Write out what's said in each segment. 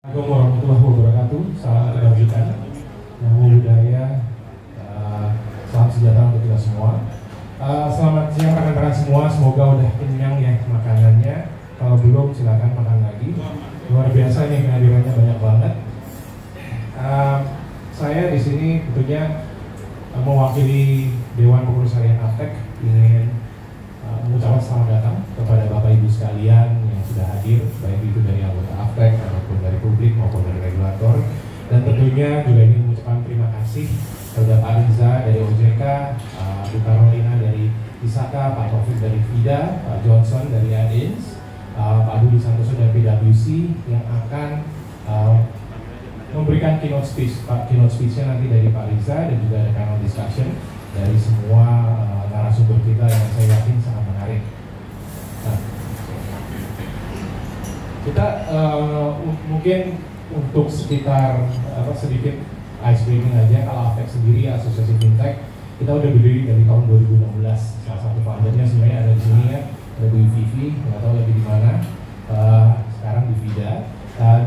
Assalamualaikum warahmatullahi wabarakatuh. Salam kebajikan, namo budaya, salam sejahtera untuk kita semua. Selamat siang rekan-rekan semua. Semoga udah kenyang ya makanannya. Kalau belum silakan makan lagi. Luar biasa nih kehadirannya banyak banget. Saya di sini tentunya mewakili Dewan Pengurus Harian Aptek ingin mengucapkan selamat datang kepada Bapak Ibu sekalian yang sudah hadir, baik itu dari anggota Aptek ataupun dari publik maupun dari regulator, dan tentunya juga ingin mengucapkan terima kasih kepada Pak Riza dari OJK, Bu Carolina dari Isaka, Pak Taufik dari FIDA, Pak Johnson dari ADINS, Pak Budi Santoso dari PwC yang akan memberikan keynote speech. Keynote speech-nya nanti dari Pak Riza, dan juga ada panel discussion dari semua narasumber kita yang saya yakin sangat menarik. Nah, kita mungkin untuk sekitar sedikit ice breaking aja. Kalau Aptek sendiri, Asosiasi Fintech, kita udah berdiri dari tahun 2016. Salah satu foundernya sebenarnya ada di sini ya, ada Bu Vivi, nggak tahu lagi di mana. Sekarang di FIDA.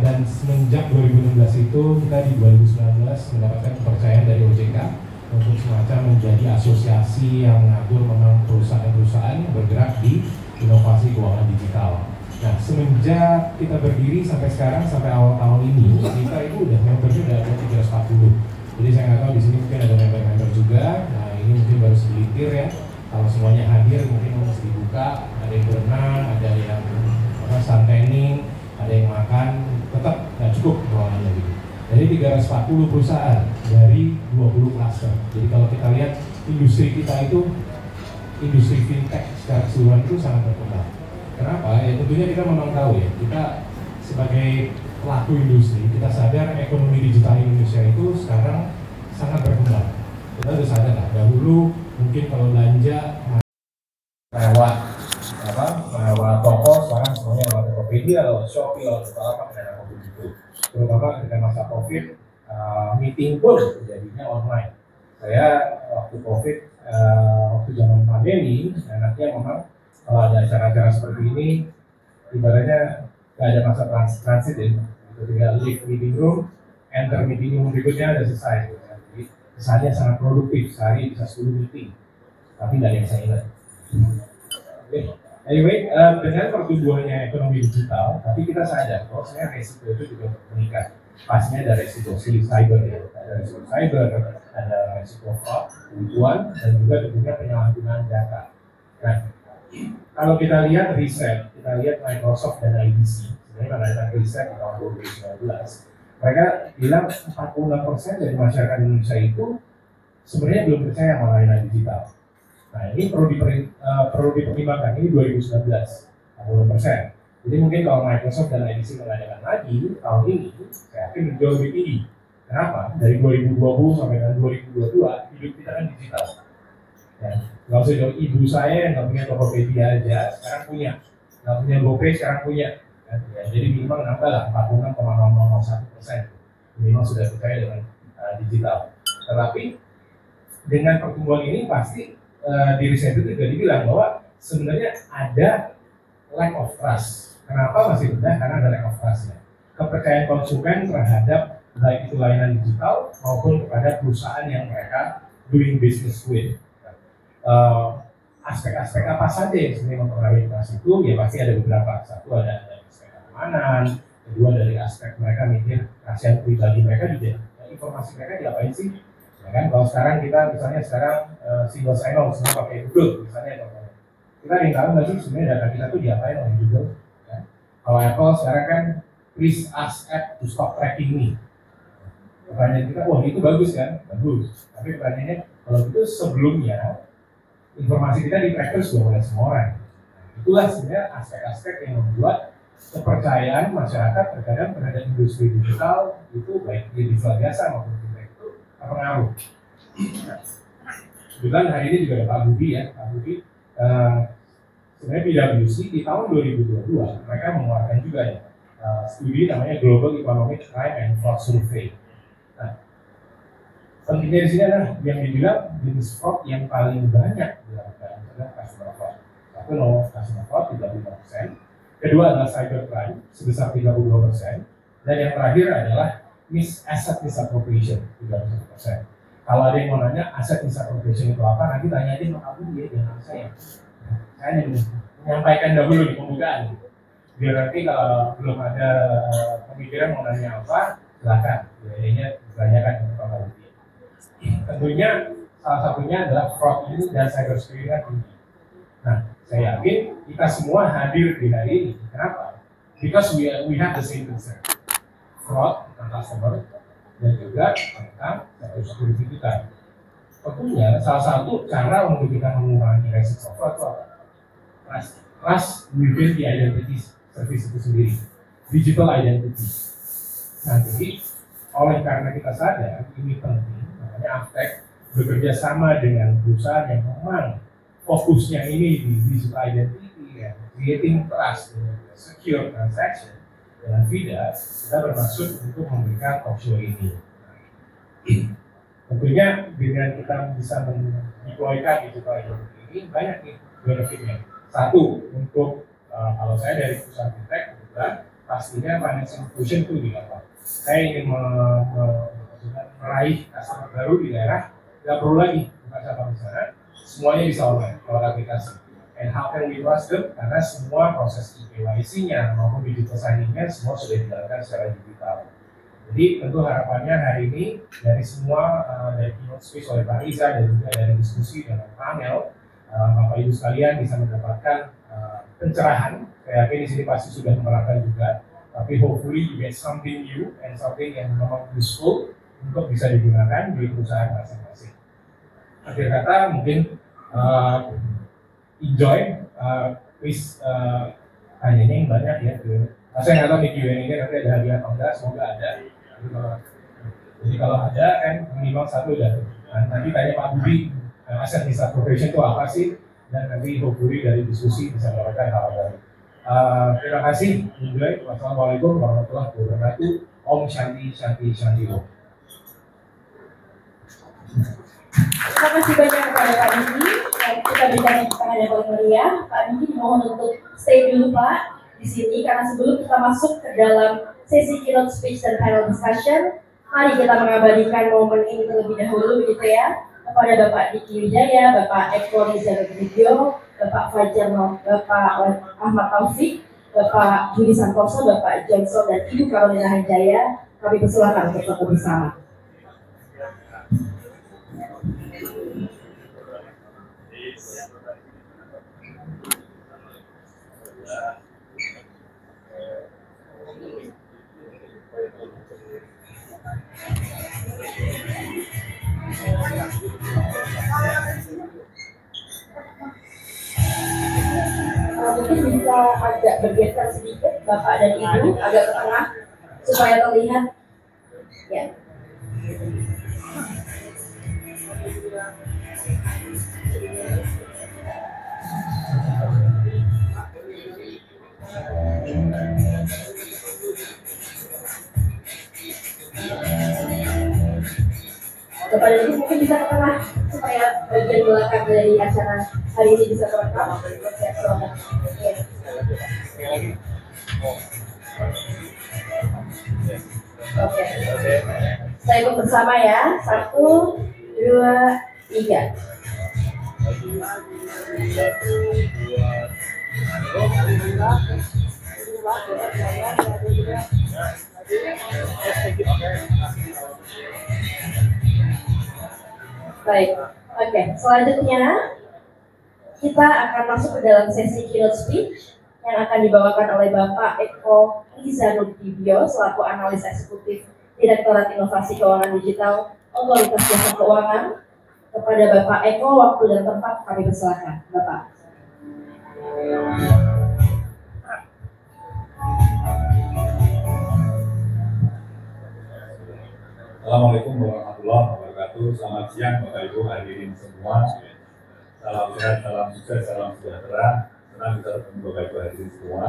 Dan semenjak 2016 itu kita di 2019 mendapatkan kepercayaan dari OJK untuk semacam menjadi asosiasi yang mengatur memang perusahaan-perusahaan yang bergerak di inovasi keuangan digital. Nah, semenjak kita berdiri sampai sekarang, sampai awal tahun ini, kita itu udah membernya udah ada 340. Jadi saya nggak tahu di sini mungkin ada member-member juga. Nah, ini mungkin baru segelintir ya. Kalau semuanya hadir mungkin masih dibuka, ada yang berenang, ada yang suntanning, ada yang makan, tetap nggak cukup ruangannya gitu. Jadi 340 perusahaan dari 20 cluster. Jadi kalau kita lihat industri kita itu, industri fintech secara keseluruhan itu sangat berkembang. Kenapa? Ya tentunya kita memang tahu ya, kita sebagai pelaku industri, kita sadar ekonomi digital Indonesia itu sekarang sangat berkembang. Kita udah sadar lah, dahulu mungkin kalau belanja lewat toko, sekarang semuanya lewat Tokopedia, lewat Shopee, lewat apa begitu. Terutama ketika masa COVID, meeting pun jadinya online. Saya waktu COVID, waktu zaman pandemi, anaknya memang kalau ada acara-acara seperti ini, ibaratnya nggak ada masa transit ya. Ketika leave meeting room, enter meeting room berikutnya udah selesai. Jadi kesannya sangat produktif, sehari bisa 10 meeting, tapi nggak ada yang saya ingat. Anyway, dengan pertumbuhannya ekonomi digital, tapi kita sadar bahwa sebenarnya resiko itu juga meningkat. Pastinya ada resiko cyber ya, ada resiko cyber, ada resiko fraud, penipuan, dan juga tentunya penyalahgunaan data. Nah, kalau kita lihat riset, kita lihat Microsoft dan IDC, sebenarnya mengadakan riset di tahun 2019, mereka bilang 46% dari masyarakat Indonesia itu sebenarnya belum percaya sama layanan digital. Nah, ini perlu dipertimbangkan, ini 2019, 40%. Jadi mungkin kalau Microsoft dan IDC mengadakan lagi tahun ini, saya yakin jauh lebih tinggi. Kenapa? Dari 2020 sampai dengan 2022, hidup kita kan digital. Ya, nggak usah jauh, ibu saya yang nggak punya Tokopedia aja, sekarang punya. Nggak punya GoPay, sekarang punya. Ya, jadi minimal nambah lah, 46,001%. Minimal sudah percaya dengan digital. Tetapi dengan pertumbuhan ini pasti di riset itu juga dibilang bahwa sebenarnya ada lack of trust. Kenapa masih rendah? Karena ada lack of trust-nya. Kepercayaan konsumen terhadap baik itu layanan digital maupun kepada perusahaan yang mereka doing business with. Aspek-aspek apa saja yang sebenarnya mempengaruhi trust itu? Ya pasti ada beberapa. Satu ada dari aspek keamanan, kedua dari aspek mereka mikir kasihan pribadi mereka juga. Informasi mereka diapain sih? Ya kan, kalau sekarang kita misalnya single sign-on semua pakai Google misalnya, kita ingin tahu nggak sih sebenarnya data kita tuh diapain oleh Google? Ya. Kalau Apple sekarang kan please ask app to stop tracking me. Pertanyaan kita, wah itu bagus kan? Bagus. Tapi pertanyaannya, kalau itu sebelumnya informasi kita di tracker sudah oleh semua orang. Itulah sebenarnya aspek-aspek yang membuat kepercayaan masyarakat terkadang terhadap industri digital itu baik di digital biasa maupun pengaruh. Kebetulan hari ini juga ada Pak Budi ya, Pak Budi. Sebenarnya PwC di tahun 2022 mereka mengeluarkan juga ya studi namanya Global Economic Crime and Fraud Survey. Nah, pentingnya di sini adalah yang dibilang jenis fraud yang paling banyak dilakukan adalah customer fraud. Satu, customer fraud 35%. Kedua adalah cybercrime sebesar 32%. Dan yang terakhir adalah asset misappropriation 31%. Kalau ada yang mau nanya asset misappropriation itu apa, nanti tanya aja sama aku dia jangan saya. Saya hanya menyampaikan dahulu di pembukaan. Biar nanti kalau belum ada pemikiran mau nanya apa, silakan. Biayanya ditanyakan ke Pak Luti. Tentunya salah satunya adalah fraud ini dan cybersecurity tinggi. Nah, saya yakin kita semua hadir di hari ini. Kenapa? Because we have the same concern. Fraud tentang customer dan juga tentang cybersecurity kita. Tentunya salah satu cara untuk kita mengurangi resiko fraud itu apa? Trust within the identity service itu sendiri, digital identity. Nah, jadi oleh karena kita sadar ini penting, makanya Aftek bekerja sama dengan perusahaan yang memang fokusnya ini di digital identity ya, creating trust, secure transaction. Dengan VIDA, kita bermaksud untuk memberikan talk show ini. Tentunya dengan kita bisa mendeploykan digital identity ini banyak nih benefitnya. Satu, untuk kalau saya dari perusahaan fintech, kebetulan pastinya financial inclusion itu di apa? Saya ingin meraih customer baru di daerah, nggak perlu lagi buka cabang di sana, semuanya bisa online lewat aplikasi. And how can we trust them? Karena semua proses KYC-nya maupun digital signing-nya semua sudah dilakukan secara digital. Jadi tentu harapannya hari ini dari semua dari keynote speech oleh Pak Riza dan juga dari diskusi dengan panel, Bapak Ibu sekalian bisa mendapatkan pencerahan. Saya yakin di sini pasti sudah menerapkan juga, tapi hopefully you get something new and something yang memang useful untuk bisa digunakan di perusahaan masing-masing. Akhir kata mungkin enjoy, please tanyanya yang banyak ya. Saya nggak tahu di Q&A ini nanti ada hadiah atau enggak, semoga ada. Jadi kalau ada kan minimal satu dah. Nanti tanya Pak Budi, asset misappropriation itu apa sih? Dan nanti hopefully dari diskusi bisa mendapatkan hal baru. Terima kasih, enjoy. Wassalamualaikum warahmatullahi wabarakatuh. Om Shanti Shanti Shanti Om. Terima kasih banyak kepada Pak Diki. Kita berikan tangan yang paling meriah. Pak Diki mohon untuk stay dulu Pak di sini karena sebelum kita masuk ke dalam sesi keynote speech dan panel discussion, mari kita mengabadikan momen ini terlebih dahulu begitu ya kepada Bapak Diki Wijaya, Bapak Eko Rizal Video, Bapak Fajar, Bapak Ahmad Taufik, Bapak Budi Santoso, Bapak Johnson dan Ibu Carolina Hanjaya. Kami persilakan untuk foto bersama. Mungkin bisa agak bergeser sedikit Bapak dan Ibu agak ke tengah supaya terlihat ya. Kepada Ibu mungkin bisa ke tengah supaya bagian belakang dari acara hari ini bisa terekam. Oke. Saya ikut bersama ya. 1, 2, 3. Baik, oke. Selanjutnya kita akan masuk ke dalam sesi keynote speech yang akan dibawakan oleh Bapak Eko Rizanudibio selaku analis eksekutif Direktorat Inovasi Keuangan Digital Otoritas Jasa Keuangan. Kepada Bapak Eko, waktu dan tempat kami persilakan, Bapak. Assalamualaikum warahmatullahi wabarakatuh. Selamat siang Bapak Ibu hadirin semua. Salam sehat, salam sukses, salam sejahtera. Senang bisa bertemu Bapak Ibu hadirin semua.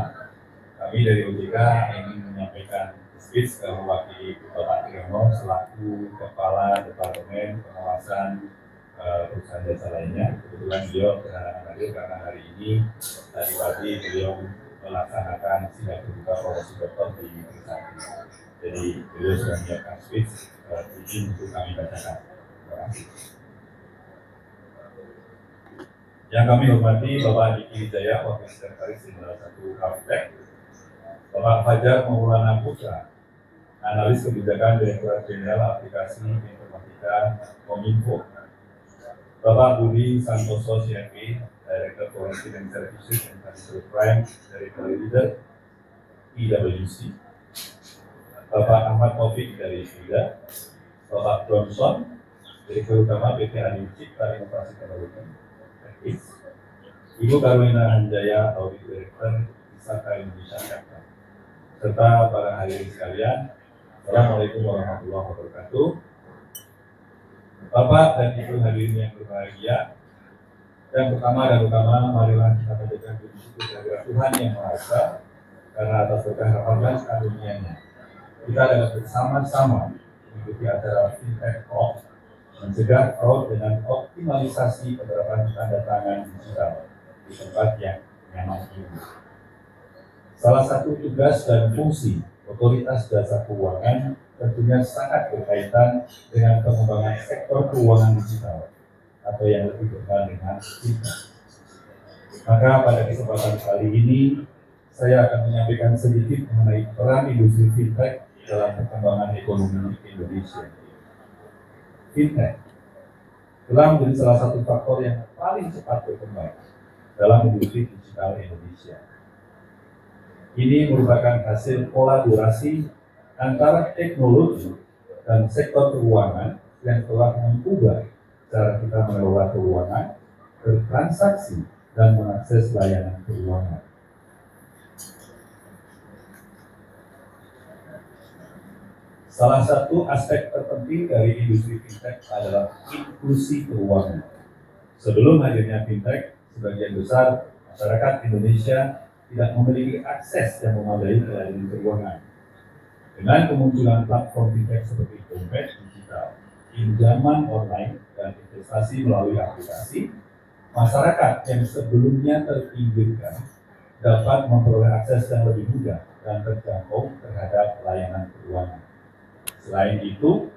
Kami dari OJK ingin menyampaikan speech mewakili Bapak Triyono selaku Kepala Departemen Pengawasan Perusahaan Jasa lainnya. Kebetulan beliau berhalangan hadir karena hari ini tadi pagi beliau melaksanakan sidang terbuka profesi doktor di perusahaan. Jadi beliau sudah menyiapkan speech izin untuk kami bacakan. Terima kasih. Yang kami hormati Bapak Diki Wijaya, Wakil Sekretaris Jenderal 1 Kaptek, Bapak Fajar Maulana Putra, Analis Kebijakan Direktorat Jenderal Aplikasi Informatika Kominfo, Bapak Budi Santoso CFP, Director Forensic and Services and Financial Crime dari Leader PwC, Bapak Ahmad Taufik dari FIDA, Bapak Johnson, Direktur Utama PT Adi Cipta Inovasi Teknologi, Ibu Karolina Hanjaya, Audit Director Wisata Indonesia Jakarta, serta para hadirin sekalian. Assalamualaikum warahmatullahi wabarakatuh. Bapak dan Ibu hadirin yang berbahagia, yang pertama dan utama, marilah kita panjatkan puji syukur kehadirat Tuhan Yang Maha Esa, karena atas berkah rahmat karunia-Nya kita dapat bersama-sama mengikuti acara Fintech Talk, mencegah fraud dengan optimalisasi penerapan tanda tangan digital di tempat yang nyaman ini. Salah satu tugas dan fungsi otoritas jasa keuangan tentunya sangat berkaitan dengan pengembangan sektor keuangan digital atau yang lebih dikenal dengan fintech. Maka pada kesempatan kali ini saya akan menyampaikan sedikit mengenai peran industri fintech dalam perkembangan ekonomi Indonesia. Fintech telah menjadi salah satu faktor yang paling cepat berkembang dalam industri digital Indonesia. Ini merupakan hasil kolaborasi antara teknologi dan sektor keuangan yang telah mengubah cara kita mengelola keuangan, bertransaksi, dan mengakses layanan keuangan. Salah satu aspek terpenting dari industri fintech adalah inklusi keuangan. Sebelum hadirnya fintech, sebagian besar masyarakat Indonesia tidak memiliki akses yang memadai ke layanan keuangan. Dengan kemunculan platform fintech seperti dompet digital, pinjaman online, dan investasi melalui aplikasi, masyarakat yang sebelumnya terpinggirkan dapat memperoleh akses yang lebih mudah dan terjangkau terhadap layanan keuangan. Selain itu,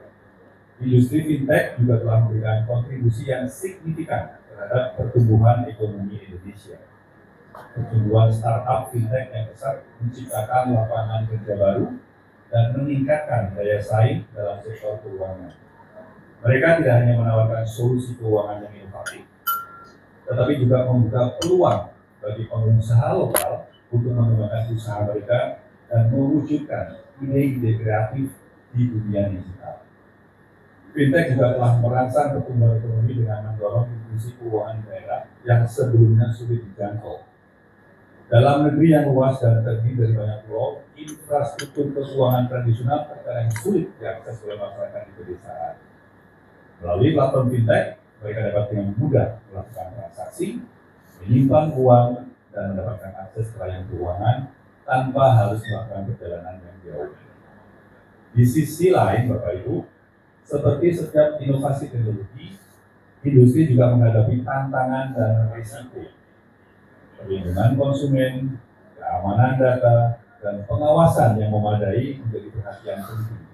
industri fintech juga telah memberikan kontribusi yang signifikan terhadap pertumbuhan ekonomi Indonesia. Pertumbuhan startup fintech yang besar menciptakan lapangan kerja baru dan meningkatkan daya saing dalam sektor keuangan. Mereka tidak hanya menawarkan solusi keuangan yang inovatif, tetapi juga membuka peluang bagi pengusaha lokal untuk mengembangkan usaha mereka dan mewujudkan ide-ide kreatif di dunia digital. Fintech juga telah merangsang pertumbuhan ekonomi dengan mendorong inklusi keuangan daerah yang sebelumnya sulit dijangkau. Dalam negeri yang luas dan terdiri dari banyak pulau, infrastruktur keuangan tradisional terkadang sulit diakses oleh masyarakat di pedesaan. Melalui platform fintech, mereka dapat dengan mudah melakukan transaksi, menyimpan uang, dan mendapatkan akses ke layanan keuangan tanpa harus melakukan perjalanan yang jauh. Di sisi lain, Bapak Ibu, seperti setiap inovasi teknologi, industri juga menghadapi tantangan dan risiko. Perlindungan konsumen, keamanan data, dan pengawasan yang memadai menjadi perhatian penting.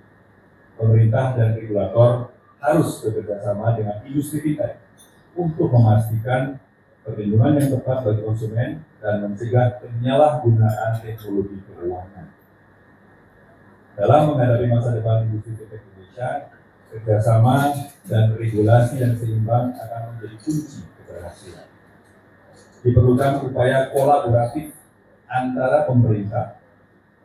Pemerintah dan regulator harus bekerjasama dengan industri fintech untuk memastikan perlindungan yang tepat bagi konsumen dan mencegah penyalahgunaan teknologi keuangan. Dalam menghadapi masa depan industri fintech Indonesia, kerjasama dan regulasi yang seimbang akan menjadi kunci keberhasilan. Diperlukan upaya kolaboratif antara pemerintah,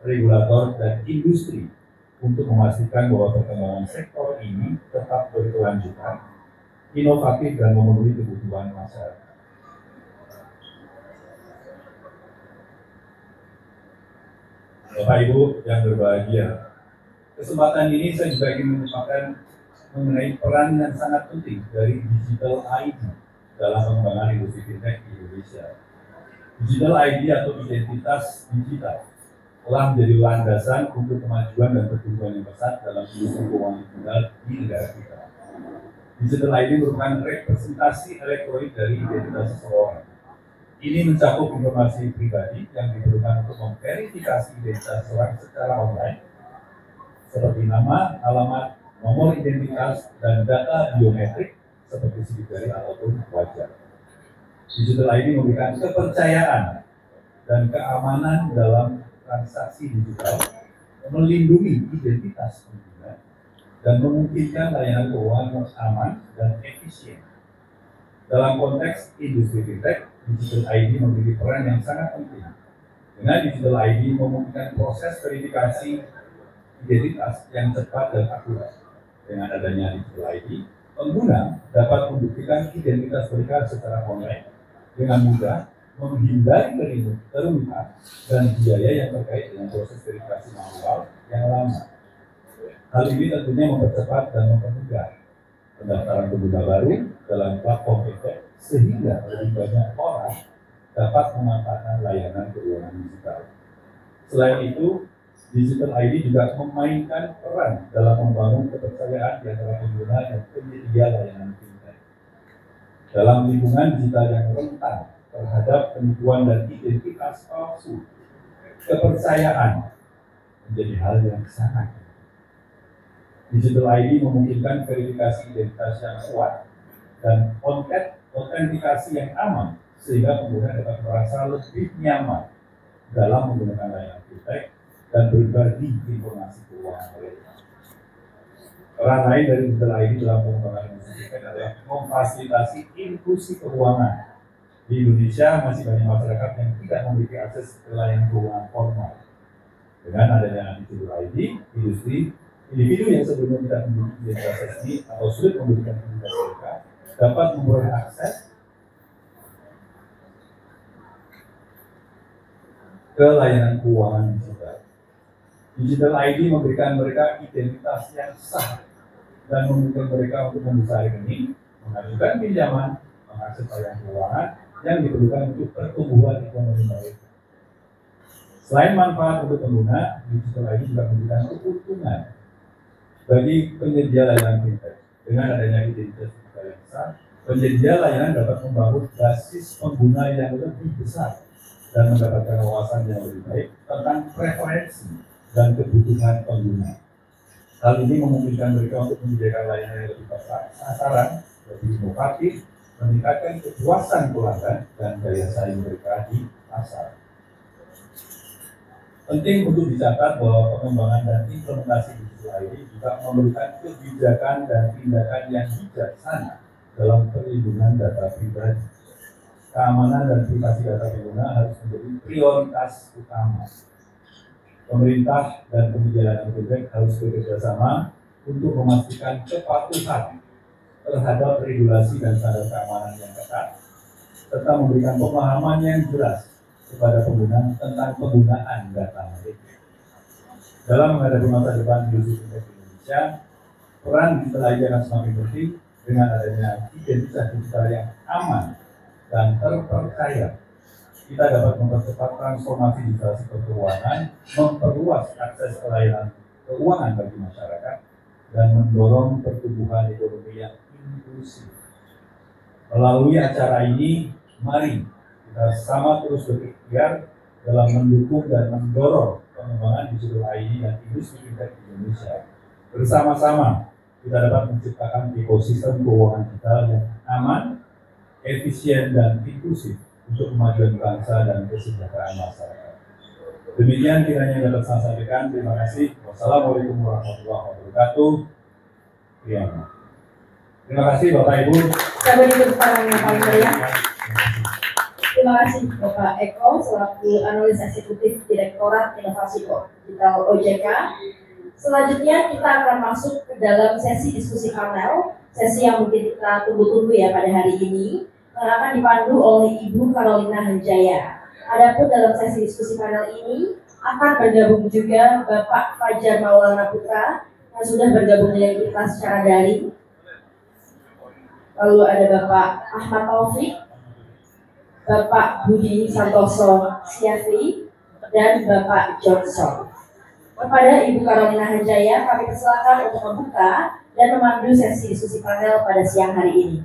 regulator, dan industri untuk memastikan bahwa perkembangan sektor ini tetap berkelanjutan, inovatif, dan memenuhi kebutuhan masyarakat. Bapak Ibu yang berbahagia, kesempatan ini saya juga ingin mengucapkan mengenai peran yang sangat penting dari Digital ID dalam pengembangan industri fintech di Indonesia. Digital ID atau identitas digital telah menjadi landasan untuk kemajuan dan pertumbuhan yang pesat dalam industri keuangan digital di negara kita. Digital ID merupakan representasi elektronik dari identitas seseorang. Ini mencakup informasi pribadi yang diperlukan untuk memverifikasi identitas seseorang secara online, seperti nama, alamat, nomor identitas, dan data biometrik seperti sidik jari ataupun wajah. Digital ID memberikan kepercayaan dan keamanan dalam transaksi digital, melindungi identitas pengguna, dan memungkinkan layanan keuangan yang aman dan efisien. Dalam konteks industri fintech, Digital ID memiliki peran yang sangat penting. Dengan Digital ID memungkinkan proses verifikasi identitas yang cepat dan akurat. Dengan adanya Digital ID, pengguna dapat membuktikan identitas mereka secara online dengan mudah, menghindari kerumitan dan biaya yang terkait dengan proses verifikasi manual yang lama. Hal ini tentunya mempercepat dan mempermudah pendaftaran pengguna baru dalam platform fintech sehingga lebih banyak orang dapat memanfaatkan layanan keuangan digital. Selain itu, Digital ID juga memainkan peran dalam membangun kepercayaan di antara pengguna dan penyedia layanan fintech. Dalam lingkungan digital yang rentan terhadap penipuan dan identitas palsu, kepercayaan menjadi hal yang sangat penting. Digital ID memungkinkan verifikasi identitas yang kuat dan autentikasi yang aman sehingga pengguna dapat merasa lebih nyaman dalam menggunakan layanan fintech dan berbagi informasi keuangan mereka. Peran lain dari Digital ID dalam pengembangan industri fintech adalah memfasilitasi inklusi keuangan. Di Indonesia masih banyak masyarakat yang tidak memiliki akses ke layanan keuangan formal. Dengan adanya Digital ID, individu yang sebelumnya tidak memiliki identitas resmi atau sulit memberikan identitas mereka dapat memperoleh akses ke layanan keuangan digital. Digital ID memberikan mereka identitas yang sah dan memungkinkan mereka untuk membuka rekening, mengajukan pinjaman, mengakses layanan keuangan yang diperlukan untuk pertumbuhan ekonomi mereka. Selain manfaat untuk pengguna, Digital ID juga memberikan keuntungan bagi penyedia layanan fintech. Dengan adanya identitas digital yang sah, penyedia layanan dapat membangun basis pengguna yang lebih besar dan mendapatkan wawasan yang lebih baik tentang preferensi dan kebutuhan pengguna. Hal ini memungkinkan mereka untuk menyediakan layanan yang lebih tepat sasaran, lebih inovatif, meningkatkan kepuasan pelanggan dan daya saing mereka di pasar. Penting untuk dicatat bahwa pengembangan dan implementasi Digital ID juga memerlukan kebijakan dan tindakan yang bijaksana dalam perlindungan data pribadi. Keamanan dan privasi data pengguna harus menjadi prioritas utama. Pemerintah dan penyedia layanan fintech harus bekerja sama untuk memastikan kepatuhan terhadap regulasi dan standar keamanan yang ketat, serta memberikan pemahaman yang jelas kepada pengguna tentang penggunaan data mereka. Dalam menghadapi masa depan industri fintech di Indonesia, peran Digital ID akan semakin penting dengan adanya identitas digital yang aman dan terpercaya. Kita dapat mempercepat transformasi digital sektor keuangan, memperluas akses ke layanan keuangan bagi masyarakat, dan mendorong pertumbuhan ekonomi yang inklusif. Melalui acara ini, mari kita sama terus berikhtiar dalam mendukung dan mendorong pengembangan Digital ID dan industri fintech di Indonesia. Bersama-sama, kita dapat menciptakan ekosistem keuangan digital yang aman, efisien, dan inklusif untuk kemajuan bangsa dan kesejahteraan masyarakat. Demikian kiranya dapat saya sampaikan. Terima kasih. Wassalamualaikum warahmatullahi wabarakatuh. Terima kasih Bapak Ibu. Terima kasih Bapak Eko selaku analis eksekutif Direktorat Inovasi Digital OJK. Selanjutnya kita akan masuk ke dalam sesi diskusi panel, sesi yang mungkin kita tunggu-tunggu ya pada hari ini, yang akan dipandu oleh Ibu Carolina Hanjaya. Adapun dalam sesi diskusi panel ini akan bergabung juga Bapak Fajar Maulana Putra yang sudah bergabung dengan kita secara daring. Lalu ada Bapak Ahmad Taufik, Bapak Budi Santoso Siafli, dan Bapak Johnson. Kepada Ibu Carolina Hanjaya, kami persilakan untuk membuka dan memandu sesi diskusi panel pada siang hari ini.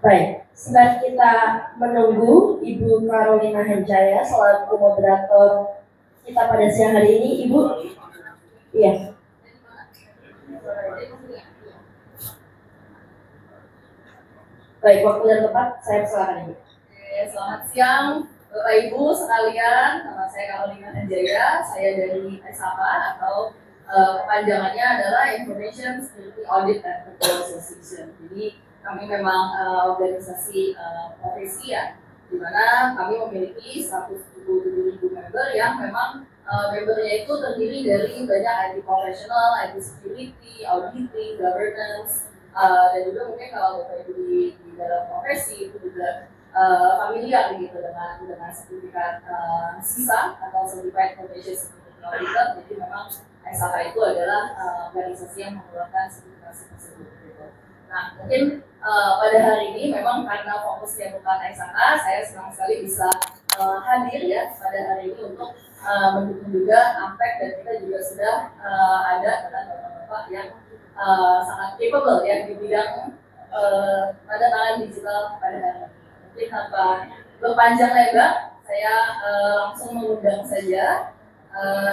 Baik, sedang kita menunggu Ibu Carolina Henjaya selaku moderator kita pada siang hari ini. Ibu, iya. Baik, waktu dan tempat saya silakan Ibu. Selamat siang Bapak Ibu sekalian, nama saya Carolina Henjaya, saya dari ISAPA atau kepanjangannya adalah Information Security Audit and Control Association. Jadi kami memang organisasi profesi ya, di mana kami memiliki 177.000 member yang memang membernya itu terdiri dari banyak IT professional, IT security, auditing, governance, dan juga mungkin kalau Bapak Ibu di dalam profesi itu juga familiar gitu dengan sertifikat SISA atau Certified Professional Security Auditor. Jadi memang ISAPA itu adalah organisasi yang mengeluarkan sertifikasi tersebut. Gitu. Nah, mungkin pada hari ini memang karena fokusnya bukan ISAPA, saya senang sekali bisa hadir ya pada hari ini untuk mendukung juga AMPEK, dan kita juga sudah ada dengan bapak-bapak yang sangat capable ya di bidang tanda tangan digital pada hari ini. Mungkin tanpa berpanjang lebar, saya langsung mengundang saja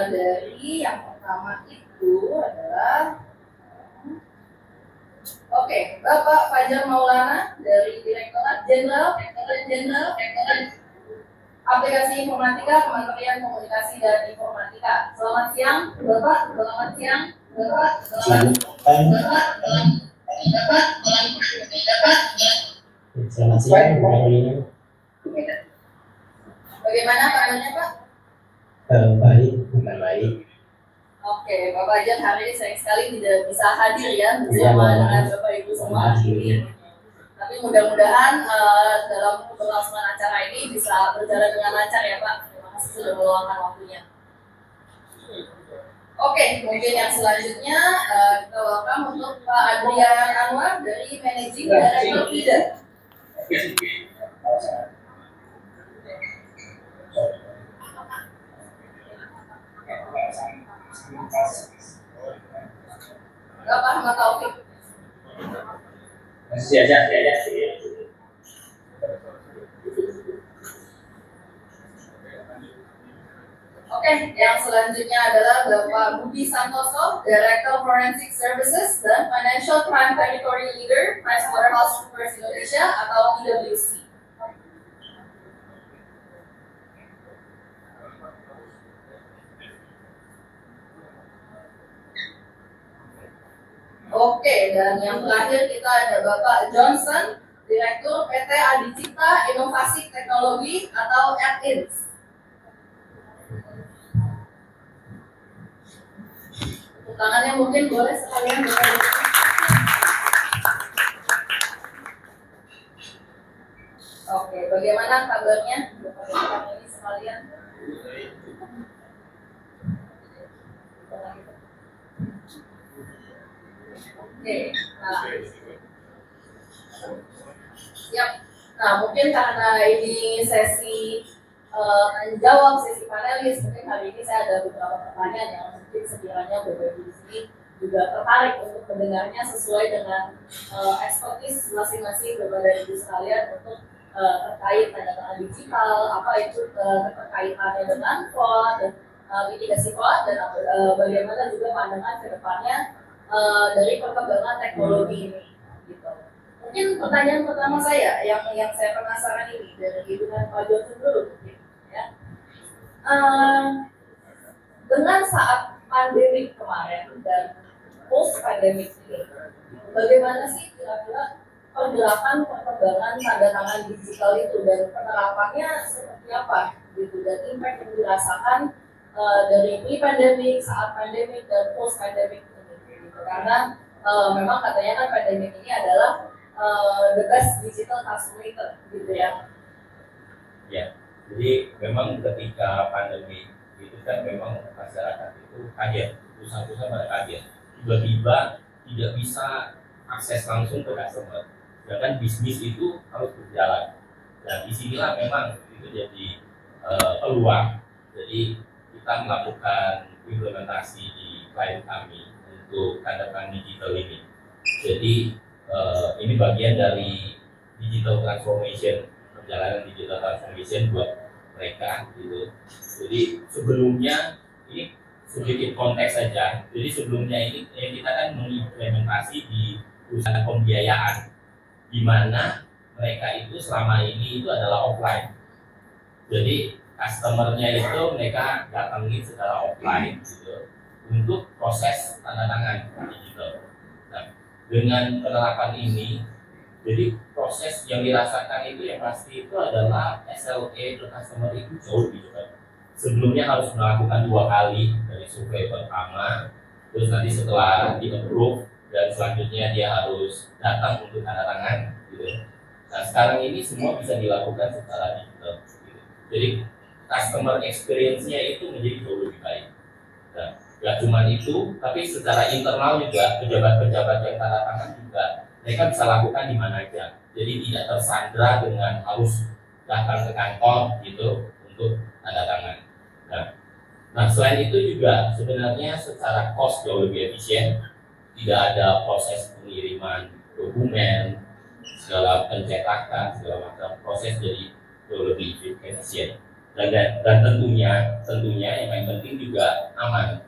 dari yang pertama itu adalah Bapak Fajar Maulana dari Direktorat Jenderal Aplikasi Informatika, Kementerian Komunikasi dan Informatika. Selamat siang, Bapak. Selamat siang, Bapak. Selamat siang, Bu Carolina. Bagaimana kabarnya, Pak? Baik, bukan baik. Oke, Bapak Fajar hari ini sayang sekali tidak bisa hadir ya bersama dengan Bapak Ibu semua ini. Tapi mudah-mudahan dalam keberlangsungan acara ini bisa berjalan dengan lancar ya Pak. Terima kasih sudah meluangkan waktunya. Oke, mungkin yang selanjutnya kita welcome untuk Pak Adrian Anwar dari Managing Director FIDA. Bapak Ahmad Taufik. Siap. Oke, yang selanjutnya adalah Bapak Budi Santoso, Director Forensic Services dan Financial Crime Territory Leader, PricewaterhouseCoopers Indonesia atau PwC. Oke, dan yang terakhir kita ada Bapak Johnson, Direktur PT Adicipta Inovasi Teknologi atau AdIns. Tepuk tangannya mungkin boleh sekalian Bapak. Oke, bagaimana kabarnya Bapak ini sekalian? Oke, siap. Nah, mungkin karena ini sesi menjawab, sesi panelis, mungkin hari ini saya ada beberapa pertanyaan yang mungkin sekiranya Bapak Ibu di sini juga tertarik untuk mendengarnya sesuai dengan expertise masing-masing Bapak dan Ibu sekalian untuk terkait tanda tangan digital, apa itu terkaitannya dengan fraud dan mitigasi fraud, dan bagaimana juga pandangan ke depannya dari perkembangan teknologi ini, gitu. Mungkin pertanyaan pertama saya yang saya penasaran ini dari dengan Pak Johnson dulu, gitu, ya. Dengan saat pandemi kemarin dan post pandemic ini, bagaimana sih kira-kira pergerakan perkembangan tanda tangan digital itu dan penerapannya seperti apa, gitu, dan impact yang dirasakan dari pre-pandemic, saat pandemic dan post pandemic. Karena memang katanya kan pandemi ini adalah the best digital transformator, gitu ya. Ya, jadi memang ketika pandemi itu kan memang masyarakat itu kaget, usaha-usaha pada kaget, tiba-tiba tidak bisa akses langsung ke customer, sedangkan bisnis itu harus berjalan. Dan disinilah memang itu jadi peluang. Jadi kita melakukan implementasi di klien kami untuk tanda tangan digital ini. Jadi ini bagian dari digital transformation, perjalanan digital transformation buat mereka gitu. Jadi sebelumnya ini sedikit konteks saja. Jadi sebelumnya ini kita kan mengimplementasi di perusahaan pembiayaan, di mana mereka itu selama ini itu adalah offline. Jadi customernya itu mereka datangi secara offline gitu untuk proses tanda tangan digital. Nah, dengan penerapan ini, jadi proses yang dirasakan itu yang pasti itu adalah SLA ke customer itu jauh lebih cepat. Sebelumnya harus melakukan 2 kali dari survei pertama, terus nanti setelah di-approve dan selanjutnya dia harus datang untuk tanda tangan gitu. Nah sekarang ini semua bisa dilakukan secara digital gitu. Jadi customer experience-nya itu menjadi jauh lebih baik. Nah, gak cuma itu, tapi secara internal juga pejabat-pejabat yang tanda tangan juga mereka bisa lakukan di mana aja. Jadi tidak tersandra dengan harus datang ke kantor gitu untuk tanda tangan. Nah, selain itu juga sebenarnya secara cost jauh lebih efisien, tidak ada proses pengiriman dokumen, segala pencetakan, segala macam proses jadi jauh lebih efisien. Dan tentunya yang paling penting juga aman,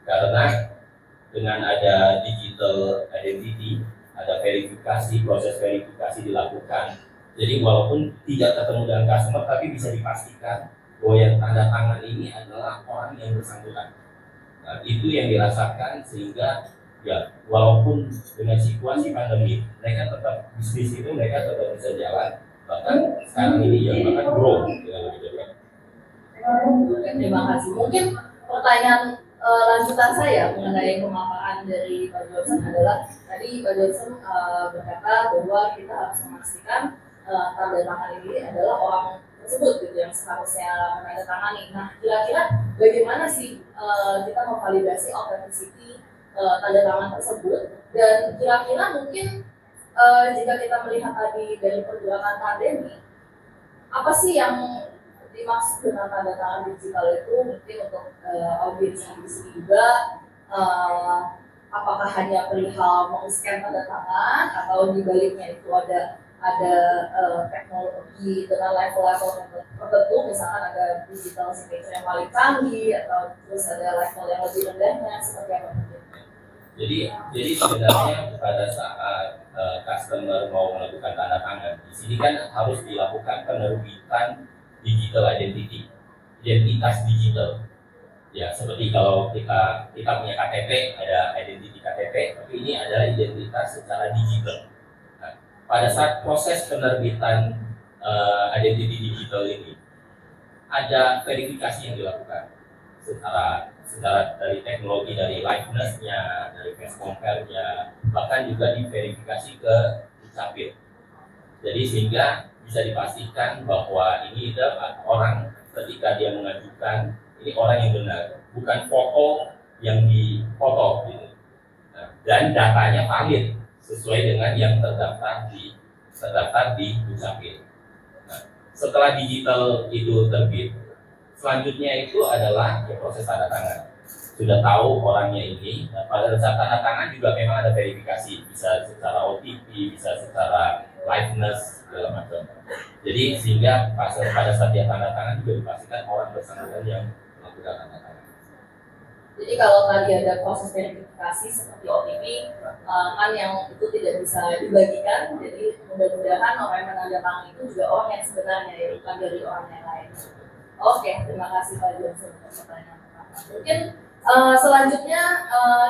karena dengan ada digital identity, ada verifikasi, proses verifikasi dilakukan. Jadi walaupun tidak ketemu dengan customer, tapi bisa dipastikan bahwa yang tanda tangan ini adalah orang yang bersangkutan. Nah, itu yang dirasakan sehingga ya walaupun dengan situasi pandemi mereka tetap bisnis itu mereka tetap bisa jalan, bahkan sekarang ini ya bahkan grow dengan lebih cepat. Terima kasih. Mungkin pertanyaan lanjutan saya mengenai pemaparan dari Pak Johnson adalah tadi Pak Johnson berkata bahwa kita harus memastikan tanda tangan ini adalah orang tersebut gitu yang seharusnya menandatangani. Nah, kira-kira bagaimana sih kita memvalidasi authenticity tanda tangan tersebut, dan kira-kira mungkin jika kita melihat tadi dari pergerakan pandemi, apa sih yang dimaksud dengan tanda tangan digital itu? Mungkin untuk audiens yang di sini juga, apakah hanya perihal meng-scan tanda tangan atau di baliknya itu ada teknologi dengan level-level tertentu, misalkan ada digital signature yang paling canggih atau terus ada level yang lebih rendahnya, seperti apa mungkin? Jadi sebenarnya pada saat customer mau melakukan tanda tangan, di sini kan harus dilakukan penerbitan digital identity, identitas digital. Ya seperti kalau kita punya KTP, ada identity KTP, tapi ini adalah identitas secara digital. Pada saat proses penerbitan identity digital ini ada verifikasi yang dilakukan secara dari teknologi, dari liveness-nya, dari face compare-nya, bahkan juga diverifikasi ke Dukcapil. Jadi sehingga bisa dipastikan bahwa ini adalah orang ketika dia mengajukan ini orang yang benar, bukan foto yang difoto gitu. Dan datanya valid sesuai dengan yang terdaftar di Dukcapil. Nah, setelah digital itu terbit, selanjutnya itu adalah ya, proses tanda tangan. Sudah tahu orangnya ini. Nah, pada saat tanda tangan juga memang ada verifikasi, bisa secara OTP, bisa secara liveness segala macam. Jadi sehingga pada saat dia tanda tangan juga dipastikan orang bersangkutan yang melakukan tanda tangan. Jadi kalau tadi ada proses verifikasi seperti OTP, kan yang itu tidak bisa dibagikan, jadi mudah-mudahan orang yang menandatangani itu juga orang yang sebenarnya, ya bukan dari orang yang lain. Oke, terima kasih Pak Johnson untuk pertanyaan pertama. Mungkin selanjutnya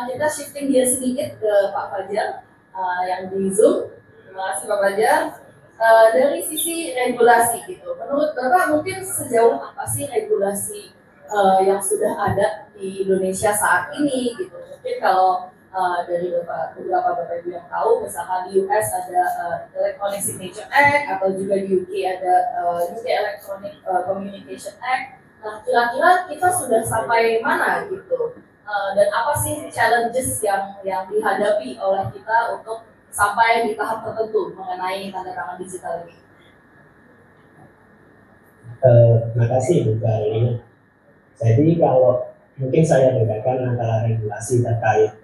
kita shifting gear sedikit ke Pak Fajar yang di Zoom. Terima kasih Pak Fajar. Dari sisi regulasi gitu, menurut Bapak mungkin sejauh apa sih regulasi yang sudah ada di Indonesia saat ini gitu? Mungkin kalau dari beberapa Bapak Ibu yang tahu, misalkan di US ada Electronic Signature Act, atau juga di UK ada UK Electronic Communication Act. Nah, kira-kira kita sudah sampai mana gitu? Dan apa sih challenges yang dihadapi oleh kita untuk sampai di tahap tertentu mengenai tanda tangan digital ini? Terima kasih Bu Karolina. Jadi kalau mungkin saya bedakan antara regulasi terkait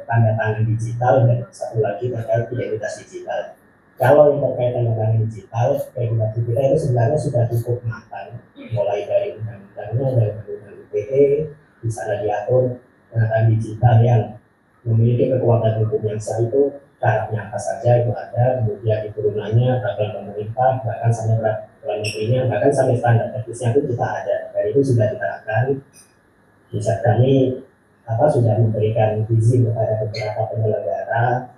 tanda tangan digital dan satu lagi terkait identitas digital. Kalau yang terkait tanda tangan digital, regulasi kita itu sebenarnya sudah cukup matang, mulai dari undang-undangnya, dari undang-undang ITE, di sana diatur tanda tangan digital yang memiliki kekuatan hukum yang sah itu syaratnya apa saja itu ada, kemudian di turunannya peraturan pemerintah, bahkan sampai peraturan menterinya, bahkan sampai standar teknisnya itu kita ada, dan itu sudah diterapkan. Bisa kami sudah memberikan izin kepada beberapa penyelenggara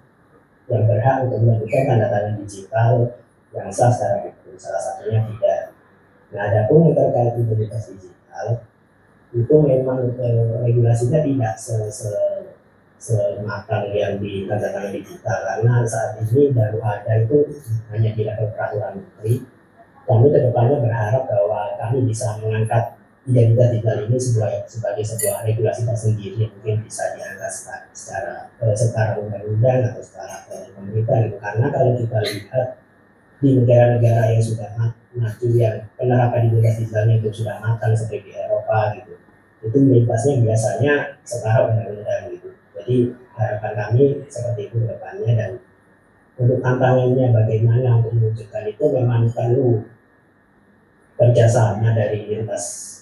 yang berhak untuk melakukan tanda tangan digital yang sah secara hukum, salah satunya tidak. Nah, ada pun yang terkait identitas digital itu memang regulasinya tidak sematang yang di tanda tangan digital, karena saat ini baru ada itu hanya di level peraturan menteri. Kami kedepannya berharap bahwa kami bisa mengangkat identitas digital ini sebagai sebuah regulasi tersendiri yang mungkin bisa diangkat secara undang-undang atau secara pemerintah gitu. Karena kalau kita lihat di negara-negara yang sudah maju yang penerapan identitas digitalnya itu sudah matang seperti di Eropa gitu, itu lintasnya biasanya setara undang-undang gitu. Jadi harapan kami seperti itu ke depannya, dan untuk tantangannya bagaimana untuk mewujudkan itu memang perlu kerjasama dari lintas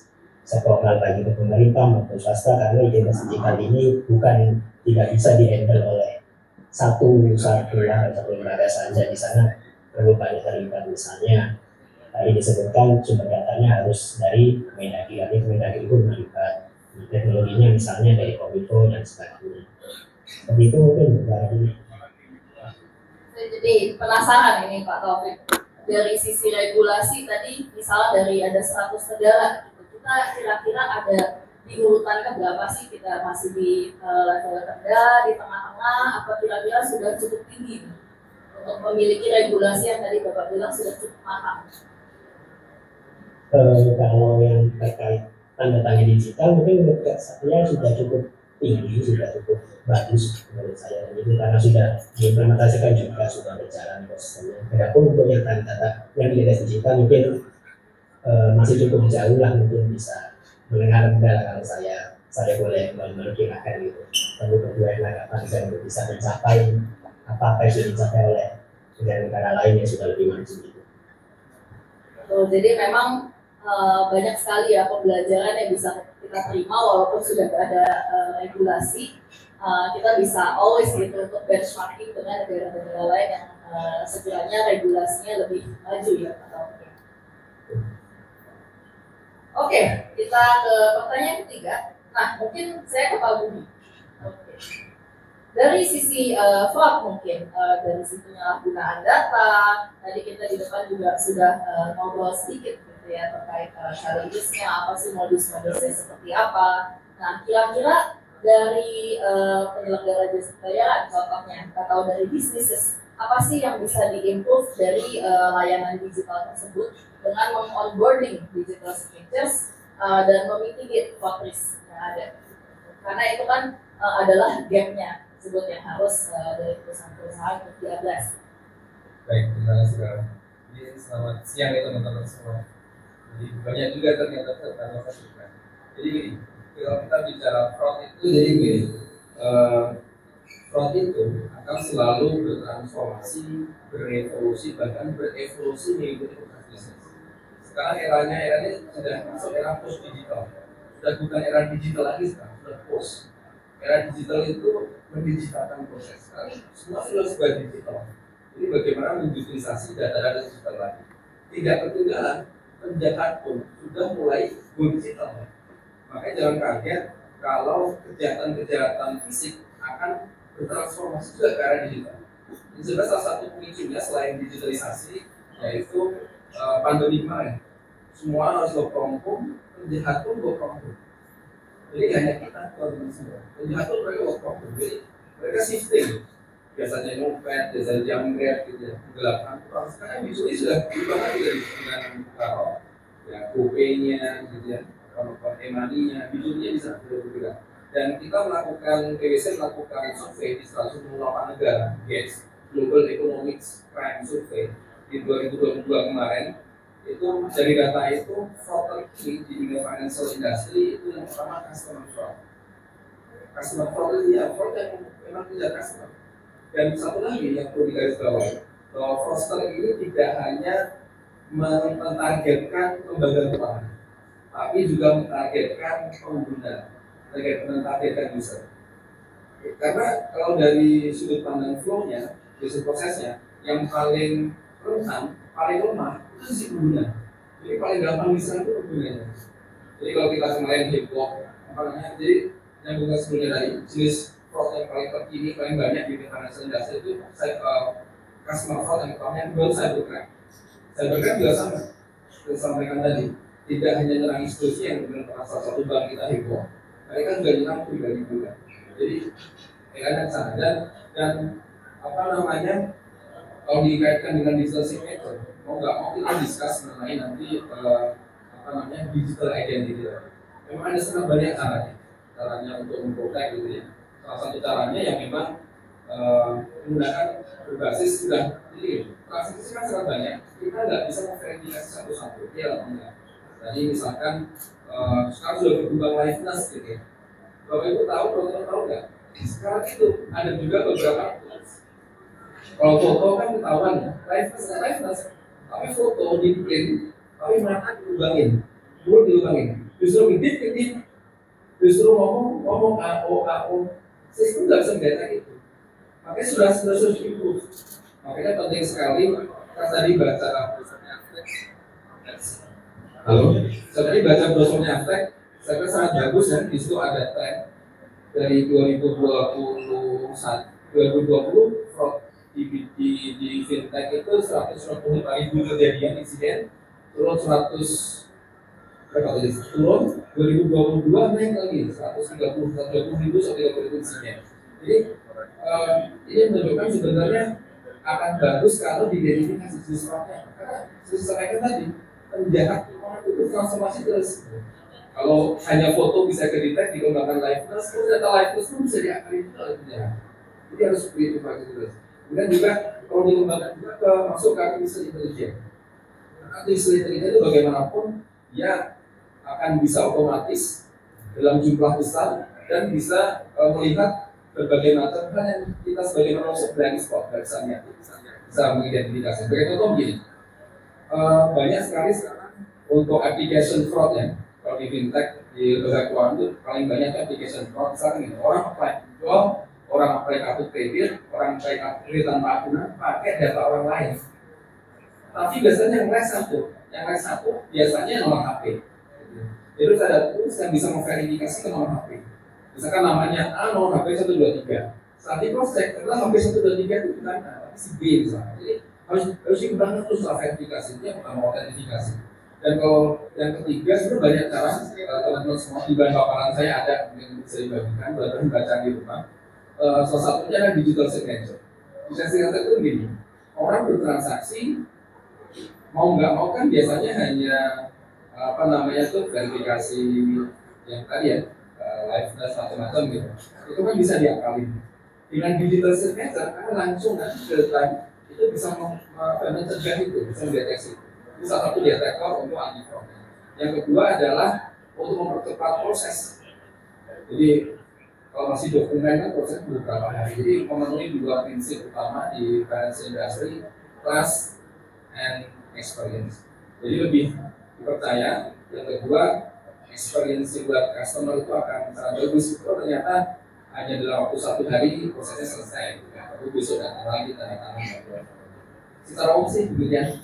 sektoral baik itu pemerintah maupun swasta, karena identitas digital ini bukan tidak bisa di-handle oleh satu lembaga saja. Di sana perlu banyak terlibat, misalnya tadi disebutkan sumber datanya harus dari Kemendagri, Kemendagri itu terlibat, teknologinya misalnya dari Kominfo dan sebagainya. Seperti itu mungkin dari. Jadi penasaran ini Pak Taufik, dari sisi regulasi tadi misalnya dari ada 100 negara, kita kira-kira ada di urutan ke berapa sih? Kita masih di level rendah, di tengah-tengah, apa kira-kira sudah cukup tinggi untuk memiliki regulasi yang tadi Bapak bilang sudah cukup matang? Kalau yang terkait tanda tangan digital mungkin menurut saya sudah cukup tinggi, sudah cukup bagus menurut saya, itu karena sudah diimplementasikan juga, sudah berjalan prosesnya. Adapun untuk yang tanda yang identitas digital mungkin masih cukup jauh lah, mungkin bisa mendengar rendah kalau saya boleh memperkirakan gitu. Perlu kedua yang panjang untuk bisa mencapai apa yang sudah dicapai oleh negara-negara lain yang sudah lebih maju gitu. Jadi memang banyak sekali ya pembelajaran yang bisa kita terima walaupun sudah ada regulasi. Kita bisa always gitu untuk benchmarking dengan negara-negara lain yang sekiranya regulasinya lebih maju ya atau Oke, kita ke pertanyaan ketiga. Nah, mungkin saya ke Pak Budi. Dari sisi fraud mungkin, dari sisi penyalahgunaan data, tadi kita di depan juga sudah ngobrol sedikit gitu ya terkait challenges-nya, apa sih modus-modusnya seperti apa. Nah, kira-kira dari penyelenggara jasa pembayaran contohnya, atau dari bisnis, apa sih yang bisa di-improve dari layanan digital tersebut dengan meng-onboarding digital signatures dan memitigate fraud risk yang ada. Karena itu kan adalah gap-nya tersebut yang harus dari perusahaan-perusahaan untuk diadres. Baik, terima kasih Kak. Jadi selamat siang ya teman-teman semua. Jadi banyak juga ternyata tertanya kan. Jadi gini, kalau kita bicara fraud itu jadi gini, fraud itu akan selalu bertransformasi, berevolusi, bahkan berevolusi mengikuti bisnis. Sekarang eranya sudah masuk era post digital, sudah bukan era digital lagi sekarang, sudah post. Era digital itu mendigitalkan proses. Sekarang semua sudah sebuah digital. Jadi bagaimana mendigitalisasi data-data digital lagi? Tidak ketinggalan, penjahat pun sudah mulai go digital. Makanya jangan kaget kalau kejahatan-kejahatan fisik akan bertransformasi juga ke arah digital. Ini sebenarnya salah satu pemicunya selain digitalisasi, yaitu pandemi kemarin. Semua harus work from home, penjahat pun work from home. Jadi hanya kita teman-teman semua. Penjahat pun mereka work from home. Jadi mereka shifting. Biasanya nyopet, biasanya jam-grab gitu ya, menggelapkan uang. Sekarang visualnya sudah berubah lagi dari penggunaan kalau ya GoPay-nya gitu ya, kalau e-money-nya, visualnya bisa berbeda. Dan kita melakukan PwC melakukan survei di 128 negara, GES, Global Economic Crime Survey di 2022 kemarin. Itu dari data itu fraud di dunia financial industry itu yang pertama customer fraud. Customer fraud itu ya fraud yang memang tidak customer. Dan satu lagi yang perlu digarisbawahi bahwa fraudster ini tidak hanya mentargetkan lembaga keuangan, tapi juga mentargetkan pengguna, mentargetkan user. Karena kalau dari sudut pandang flow-nya, user prosesnya, yang paling rentan, paling lemah itu si pengguna. Jadi paling gampang diserang itu penggunanya. Jadi kalau kita kemarin heboh, apa namanya? Jadi yang bukan sebelumnya tadi, jenis fraud yang paling terkini, paling banyak di financial industry itu customer fraud yang pertama yang baru cybercrime. Cybercrime juga sama, saya sampaikan tadi, tidak hanya nyerang institusi yang benar salah satu bank kita heboh, mereka juga nyerang pribadi juga. Jadi ada sana dan apa namanya? Kalau dikaitkan dengan digital signature, mau nggak mau kita discuss mengenai nanti apa namanya digital identity. Memang ada sangat banyak caranya untuk memprotek gitu ya. Salah satu caranya yang memang menggunakan berbasis sudah jadi transaksi kan sangat banyak. Kita nggak bisa memverifikasi satu-satu dia atau enggak. Jadi misalkan sekarang sudah berkembang liveness gitu ya. Bapak Ibu tahu nggak? Sekarang itu ada juga beberapa tools. Kalau foto kan ketahuan ya, liveness, tapi foto di print, tapi mereka dilubangin, justru ngedit, justru ngomong AO, sistem nggak bisa mendetek itu. Makanya sudah improve. Makanya penting sekali, kan tadi baca tadi baca brosurnya Aftek, saya kira sangat bagus dan di situ ada tren dari 2020 fraud di fintech itu 195.000 kejadian insiden, turun 2022 naik lagi 130.000 sampai 30.000 insiden. Jadi ini menunjukkan sebenarnya akan bagus kalau diidentifikasi jenis fraudnya, karena seperti saya tadi penjahat orang itu transformasi terus. Kalau hanya foto bisa kedetek dikembangkan liveness, kalau data liveness pun bisa diakali oleh penjahat. Jadi harus begitu terus. Kemudian juga kalau dikembangkan juga masuk ke artificial intelligence. Artificial intelligence itu bagaimanapun dia akan bisa otomatis dalam jumlah besar dan bisa melihat berbagai macam hal yang kita sebagai manusia blind spot biasanya bisa mengidentifikasi. Sebagai contoh begini, banyak sekali sekarang untuk application fraud ya. Kalau di fintech di lembaga keuangan itu paling banyak application fraud. Misalkan ini orang apply kartu kredit, orang apply kartu kredit tanpa akunan pakai data orang lain. Tapi biasanya yang les satu biasanya nomor HP. Jadi ada tools yang bisa memverifikasi ke nomor HP. Misalkan namanya A, nomor HP 123. Saat di cross check, ternyata HP 123 itu bukan A, tapi si B misalnya. Jadi harus dikembangkan terus verifikasi, itu yang pertama autentifikasi. Dan kalau yang ketiga sebenarnya banyak cara, teman-teman semua di bahan paparan saya ada yang bisa dibagikan, belajar baca di rumah. Salah satunya adalah digital signature. Digital signature itu begini, orang bertransaksi mau nggak mau kan biasanya hanya apa namanya tuh verifikasi yang tadi ya, liveness macam-macam gitu. Itu kan bisa diakali. Dengan digital signature kan langsung nanti ke time itu bisa mencegah itu, bisa mendeteksi. Itu salah satu detektor untuk anti fraud. Yang kedua adalah untuk mempercepat proses. Jadi kalau masih dokumen kan proses beberapa hari. Jadi memenuhi dua prinsip utama di financial industry, trust and experience. Jadi lebih dipercaya. Yang kedua, experience buat customer itu akan sangat bagus. Itu ternyata hanya dalam waktu 1 hari prosesnya selesai. Lalu besok datang lagi tanda tangan. Secara umum sih demikian.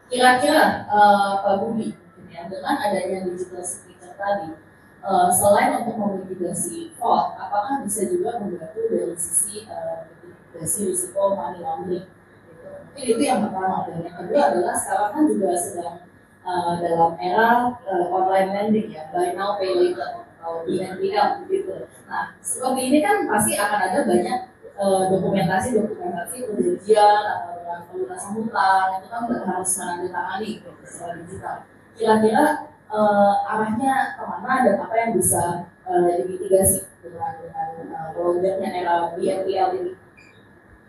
Kira-kira Pak Budi, ya, dengan adanya digital signature tadi, selain untuk memitigasi fraud, apakah bisa juga membantu dari sisi mitigasi risiko money laundering? Mungkin itu yang pertama. Dan yang kedua adalah sekarang kan juga sedang dalam era online lending ya, buy now pay later atau BNPL gitu. Nah, seperti ini kan pasti akan ada banyak dokumentasi perjanjian atau dengan pelunasan hutang itu kan harus menandatangani gitu, secara digital. Kira-kira arahnya kemana dan apa yang bisa dimitigasi dengan melonjaknya era BNPL ini?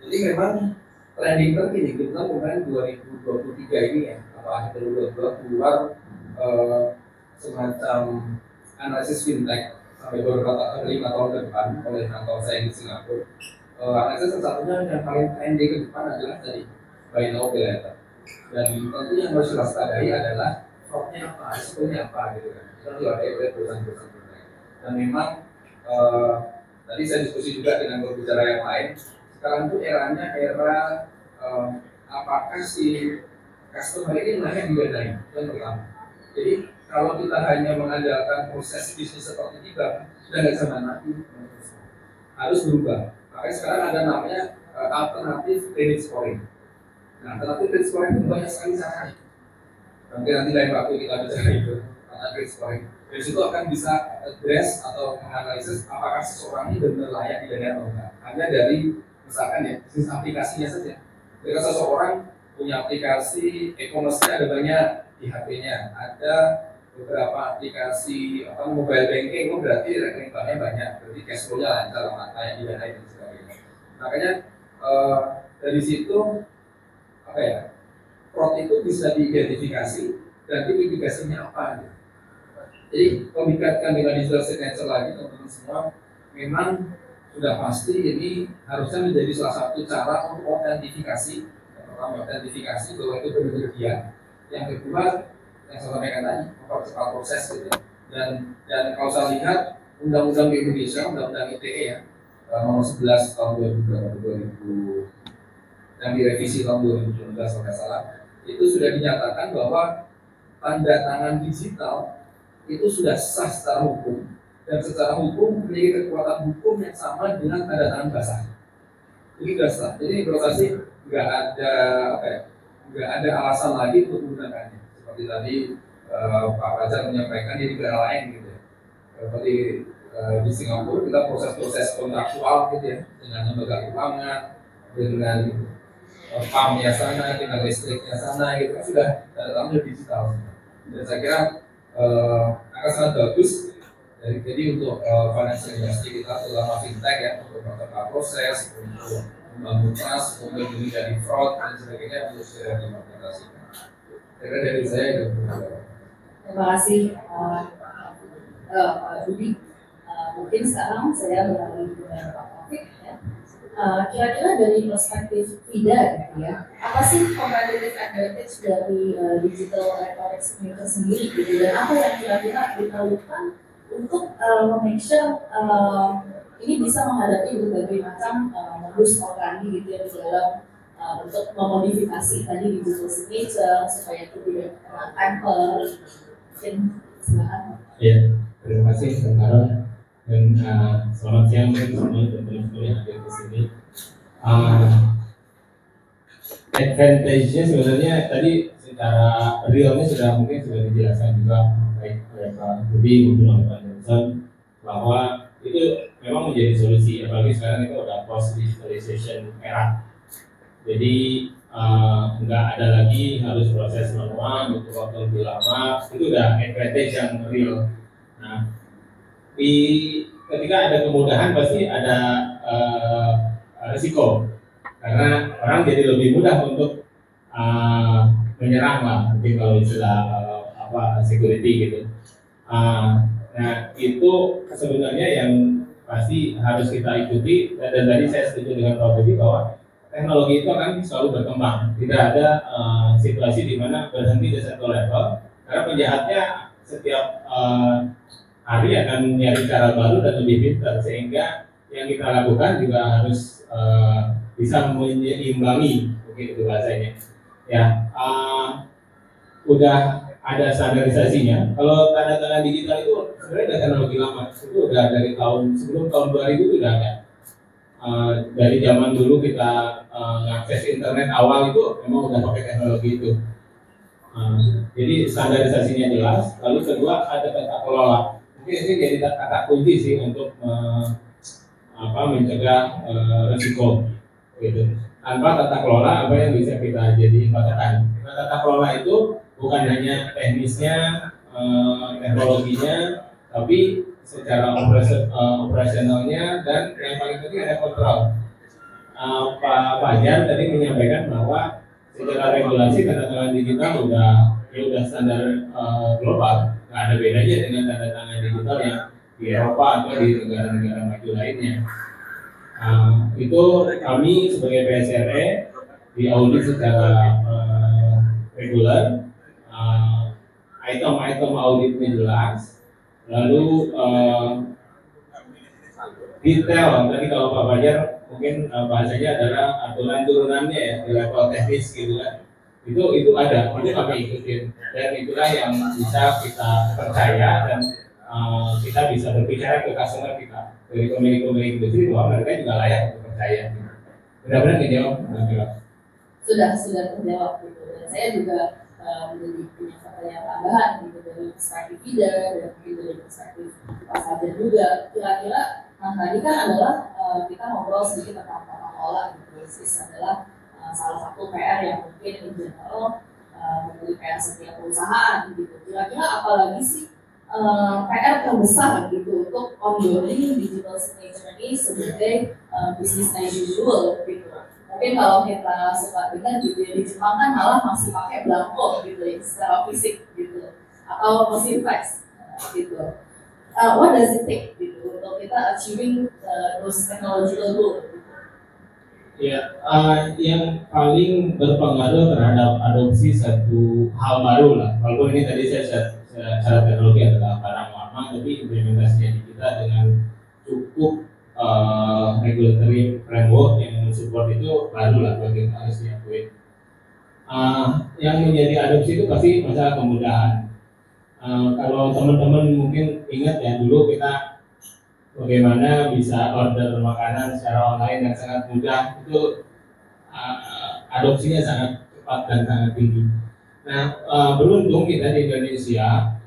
Jadi memang trending terkini kita kemarin 2023 ini ya, atau akhir 2022 keluar semacam analisis fintech sampai beberapa 5 tahun ke depan oleh kantor saya di Singapura. akses satunya yang paling trending ke depan adalah tadi buy now pay later. Dan tentu yang harus diwaspadai adalah fraudnya apa, risikonya apa gitu kan. Kita juga ada perusahaan-perusahaan. Dan memang tadi saya diskusi juga dengan pembicara yang lain. Sekarang itu eranya era apakah si customer ini layak didanai, yang pertama. Jadi kalau kita hanya mengandalkan proses bisnis seperti kita, sudah nggak bisa nanti harus berubah. Makanya sekarang ada namanya alternatif credit scoring. Nah, alternatif credit scoring itu banyak sekali caranya. Nanti lain waktu kita bicara itu tentang credit scoring. Dari situ akan bisa address atau menganalisis apakah seseorang ini benar layak didanai atau enggak. Hanya dari misalkan ya bisnis aplikasinya saja. Jika seseorang punya aplikasi e-commerce-nya ada banyak di HP-nya, ada beberapa aplikasi mobile banking, itu berarti rekening banknya banyak, berarti cash flow-nya lancar, layak didanai dan sebagainya. Makanya dari situ fraud itu bisa diidentifikasi dan indikasinya apa gitu. Jadi kalau dikaitkan dengan digital signature lagi teman-teman semua, memang sudah pasti ini harusnya menjadi salah satu cara untuk autentifikasi. Yang pertama autentifikasi bahwa itu benar-benar dia. Yang kedua yang saya sampaikan tadi, mempercepat proses gitu. Dan kalau saya lihat undang-undang di Indonesia, undang-undang ITE ya, nomor 11 tahun 2000 yang direvisi tahun 2019 kalau nggak salah, itu sudah dinyatakan bahwa tanda tangan digital itu sudah sah secara hukum dan secara hukum memiliki kekuatan hukum yang sama dengan tanda tangan basah. Ini sudah sah. Jadi menurut saya nggak ada alasan lagi untuk menggunakannya. Seperti tadi Pak Fajar menyampaikan di negara lain gitu ya. Seperti di Singapura kita proses-proses kontraktual gitu ya dengan lembaga keuangan, dengan PAM-nya sana, dengan listriknya sana gitu kan sudah tanda digital. Dan saya kira akan sangat bagus jadi untuk financial industry kita terutama fintech ya untuk mempercepat proses, untuk membangun trust, untuk melindungi dari fraud dan sebagainya untuk segera diimplementasikan. Kira dari saya itu. Terima kasih Pak Budi. Mungkin sekarang saya beralih dengan Pak Taufik ya. Kira-kira dari perspektif FIDA gitu ya, apa sih competitive advantage dari digital electronic signature sendiri gitu, dan apa yang kira-kira diperlukan untuk make sure ini bisa menghadapi berbagai macam modus operandi gitu ya di dalam untuk memodifikasi tadi digital signature supaya itu tidak tamper. Mungkin silakan. Ya, terima kasih Bang Karol. Dan selamat siang teman-teman dan teman-teman yang hadir di sini. Advantage-nya sebenarnya tadi secara realnya sudah dijelaskan juga baik oleh Pak Budi maupun oleh Pak Johnson bahwa itu memang menjadi solusi, apalagi sekarang itu udah post digitalization era. Jadi nggak ada lagi harus proses manual, butuh waktu lebih lama, itu udah advantage yang real. Nah, ketika ada kemudahan pasti ada risiko karena orang jadi lebih mudah untuk menyerang lah, mungkin kalau istilah security gitu. Nah itu sebenarnya yang pasti harus kita ikuti, dan tadi saya setuju dengan Pak Budi bahwa teknologi itu akan selalu berkembang. Tidak ada situasi di mana berhenti di satu level, karena penjahatnya setiap hari akan mencari cara baru dan lebih pintar, sehingga yang kita lakukan juga harus bisa menyeimbangi, mungkin itu bahasanya. Ya, udah ada standarisasinya. Kalau tanda-tanda digital itu sebenarnya udah teknologi lama, itu udah dari sebelum tahun 2000 itu udah ada. Dari zaman dulu kita mengakses internet awal itu memang udah pakai teknologi itu. Jadi standarisasinya jelas. Lalu kedua ada tata kelola. Mungkin ini jadi kata kunci sih untuk mencegah risiko gitu. Tanpa tata kelola apa yang bisa kita jadi patokan. Nah, tata kelola itu bukan hanya teknisnya, teknologinya, tapi secara operasionalnya, dan yang paling penting ada kontrol. Pak Fajar tadi menyampaikan bahwa secara regulasi tanda-tangan digital udah standar global. Nggak ada bedanya dengan tanda tangan digital yang di Eropa atau di negara-negara maju lainnya. Itu kami sebagai PSRE diaudit secara reguler, item-item auditnya jelas, lalu detail. Tadi kalau Pak Fajar mungkin bahasanya adalah aturan turunannya ya di level teknis gitu kan. Itu ada, itu kami ikutin, dan itulah yang bisa kita percaya dan kita bisa berbicara ke customer kita dari pemilik-pemilik industri bahwa mereka juga layak untuk percaya. Benar-benar dijawab? Sudah terjawab gitu. Dan saya juga menjadi punya pertanyaan tambahan gitu dari perspektif feeder dan mungkin dari perspektif Pak Fajar juga. Kira-kira, nah tadi kan adalah kita ngobrol sedikit tentang tata kelola gitu. Bisnis adalah salah satu PR yang mungkin in general menjadi PR setiap perusahaan gitu. Kira-kira apalagi sih PR terbesar gitu untuk onboarding digital signature ini sebagai business as usual gitu. Mungkin kalau kita suka dengar gitu ya, di Jepang kan malah masih pakai belangko gitu ya, secara fisik gitu, atau mesin fax gitu. What does it take gitu untuk kita achieving those technological goals? Ya, yang paling berpengaruh terhadap adopsi satu hal baru lah. Walaupun ini tadi saya secara teknologi adalah barang lama, tapi implementasinya di kita dengan cukup regulatory framework yang mensupport itu baru lah bagi kita harus diakui. Yang menjadi adopsi itu pasti masalah kemudahan. Kalau teman-teman mungkin ingat ya dulu kita bagaimana bisa order makanan secara online yang sangat mudah, itu adopsinya sangat cepat dan sangat tinggi. Nah, beruntung kita di Indonesia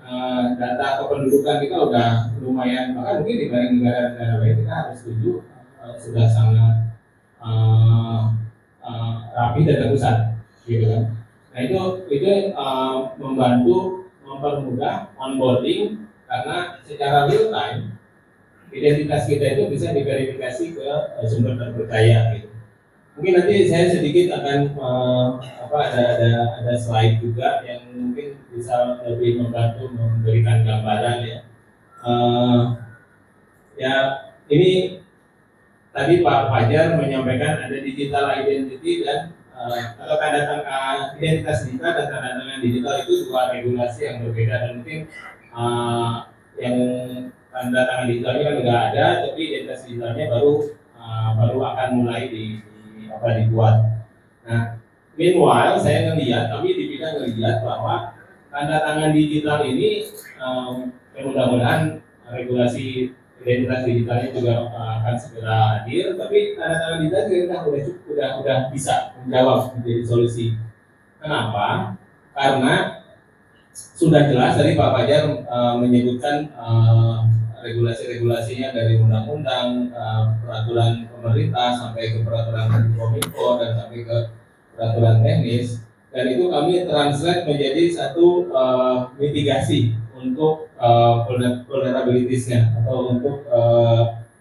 data kependudukan kita udah lumayan, bahkan mungkin dibanding negara-negara lain kita harus setuju sudah sangat rapi dan terpusat, gitu kan. Nah itu membantu mempermudah onboarding karena secara real time identitas kita itu bisa diverifikasi ke sumber terpercaya gitu. Mungkin nanti saya sedikit akan ada slide juga yang mungkin bisa lebih membantu memberikan gambaran ya. Ya ini tadi Pak Fajar menyampaikan ada digital identity dan kalau tanda-tanda identitas digital dan tanda-tangan digital itu dua regulasi yang berbeda, dan mungkin yang tanda tangan digitalnya kan nggak ada, tapi identitas digitalnya baru akan mulai dibuat. Nah, meanwhile saya kami di bidang ngelihat bahwa tanda tangan digital ini mudah-mudahan regulasi identitas digitalnya juga akan segera hadir, tapi tanda tangan digital kita udah bisa menjawab menjadi solusi. Kenapa? Karena sudah jelas tadi Pak Fajar menyebutkan regulasi-regulasinya dari undang-undang, peraturan pemerintah sampai ke peraturan Kominfo dan sampai ke peraturan teknis, dan itu kami translate menjadi satu mitigasi untuk vulnerabilities-nya atau untuk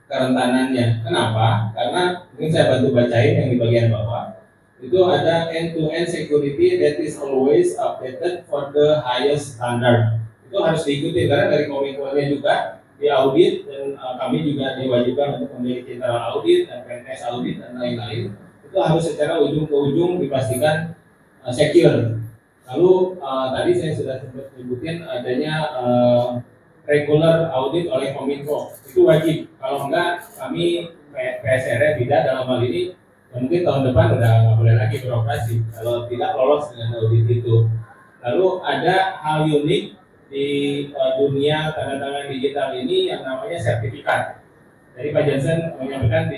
kerentanannya. Kenapa? Karena mungkin saya bantu bacain yang di bagian bawah. Itu ada end-to-end security that is always updated for the highest standard. Itu harus diikuti karena dari Kominfo-nya juga diaudit, dan kami juga diwajibkan untuk memiliki internal audit dan pentest audit dan lain-lain. Itu harus secara ujung ke ujung dipastikan secure. Lalu tadi saya sudah sempat sebutin adanya regular audit oleh Kominfo, itu wajib. Kalau enggak, kami PSRE tidak dalam hal ini, mungkin tahun depan udah nggak boleh lagi beroperasi kalau tidak lolos dengan audit itu. Lalu ada hal unik di dunia tanda tangan digital ini yang namanya sertifikat. Jadi Pak Jansen menyampaikan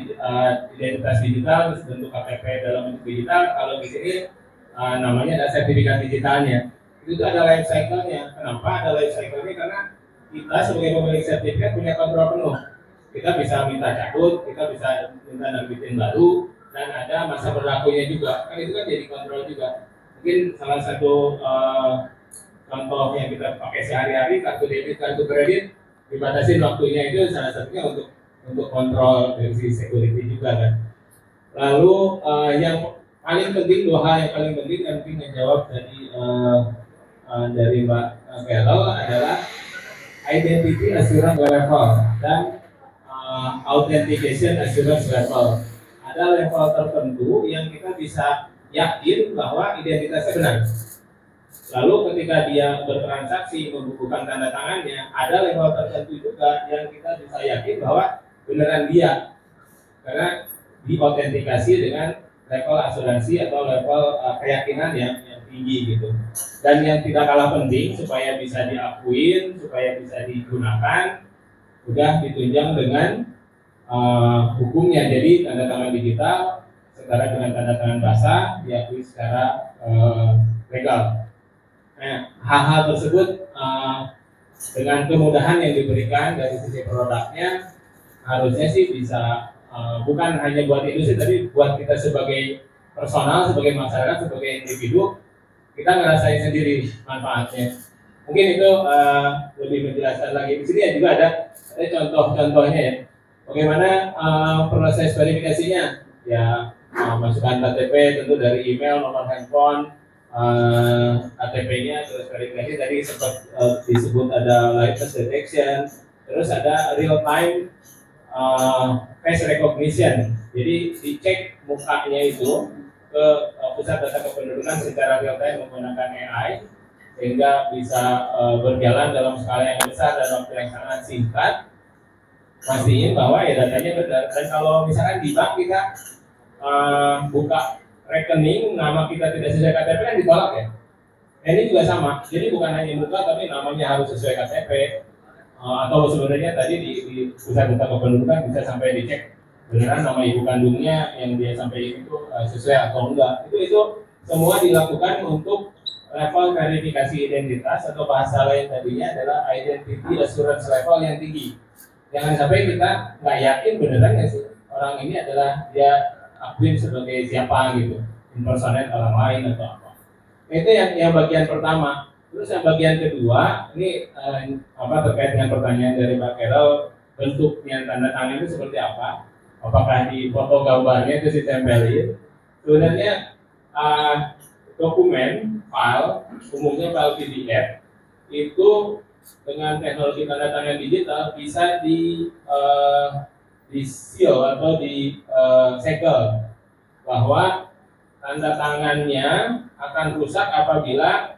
identitas digital bentuk KTP dalam bentuk digital. Kalau di sini namanya ada sertifikat digitalnya. Itu ada life cycle-nya. Kenapa ada life cycle-nya? Karena kita sebagai pemilik sertifikat punya kontrol penuh. Kita bisa minta cabut, kita bisa minta nerbitin baru, dan ada masa berlakunya juga. Kan itu kan jadi kontrol juga. Mungkin salah satu contoh yang kita pakai sehari-hari, kartu debit, kartu kredit, dibatasin waktunya, itu salah satunya untuk kontrol dari sisi security juga kan. Lalu yang paling penting, dua hal yang paling penting yang mungkin menjawab dari Mbak Carol adalah identity assurance level dan authentication assurance level. Ada level tertentu yang kita bisa yakin bahwa identitasnya benar. Lalu ketika dia bertransaksi membukukan tanda tangannya, ada level tertentu juga yang kita bisa yakin bahwa beneran dia, karena diautentikasi dengan level asuransi atau level keyakinan yang tinggi gitu. Dan yang tidak kalah penting supaya bisa diakuin, supaya bisa digunakan, sudah ditunjang dengan hukumnya. Jadi tanda tangan digital setara dengan tanda tangan basah diakui secara legal. Nah, hal-hal tersebut dengan kemudahan yang diberikan dari sisi produknya harusnya sih bisa bukan hanya buat industri, tapi buat kita sebagai personal, sebagai masyarakat, sebagai individu, kita ngerasain sendiri manfaatnya. Mungkin itu lebih menjelaskan lagi. Di sini juga ada contoh-contohnya ya. Bagaimana proses verifikasinya? Ya, masukkan KTP tentu dari email, nomor handphone, KTP-nya, terus verifikasi tadi sempat disebut ada liveness detection, terus ada real time face recognition. Jadi dicek mukanya itu ke pusat data kependudukan secara real time menggunakan AI sehingga bisa berjalan dalam skala yang besar dan waktu yang sangat singkat. Pastiin bahwa ya datanya benar. Dan kalau misalkan di bank kita buka rekening, nama kita tidak sesuai KTP kan ditolak ya. Nah, ini juga sama. Jadi bukan hanya muka tapi namanya harus sesuai KTP. Atau sebenarnya tadi di pusat data kependudukan bisa sampai dicek beneran nama ibu kandungnya yang dia sampaikan itu sesuai atau enggak. Itu semua dilakukan untuk level verifikasi identitas atau bahasa lain tadinya adalah identity assurance level yang tinggi. Jangan sampai kita nggak yakin beneran nggak sih orang ini adalah dia akuin sebagai siapa gitu, impersonate orang lain atau apa. Itu yang bagian pertama. Terus yang bagian kedua, ini terkait dengan pertanyaan dari Pak Carol, bentuknya tanda tangan itu seperti apa? Apakah di foto gambarnya itu ditempelin? Sebenarnya dokumen, file, umumnya file PDF itu dengan teknologi tanda tangan digital bisa di seal atau segel bahwa tanda tangannya akan rusak apabila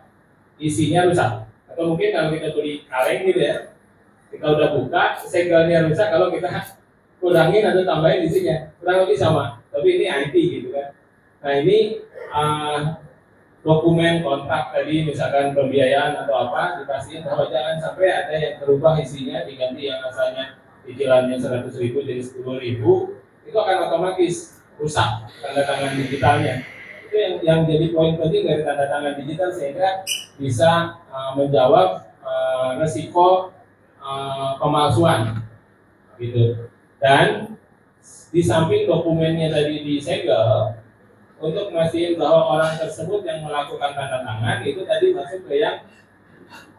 isinya rusak. Atau mungkin kalau kita beli kaleng gitu ya, kita udah buka, segelnya rusak, kalau kita kurangin atau tambahin isinya, kurang lebih sama. Tapi ini IT gitu kan. Nah ini dokumen kontrak tadi misalkan pembiayaan atau apa dipastiin bahwa jangan sampai ada yang berubah isinya diganti yang asalnya cicilannya 100.000 jadi 10.000, itu akan otomatis rusak tanda tangan digitalnya. Itu yang jadi poin penting dari tanda tangan digital sehingga bisa menjawab resiko pemalsuan gitu. Dan di samping dokumennya tadi disegel, untuk memastikan bahwa orang tersebut yang melakukan tanda tangan itu tadi masuk ke yang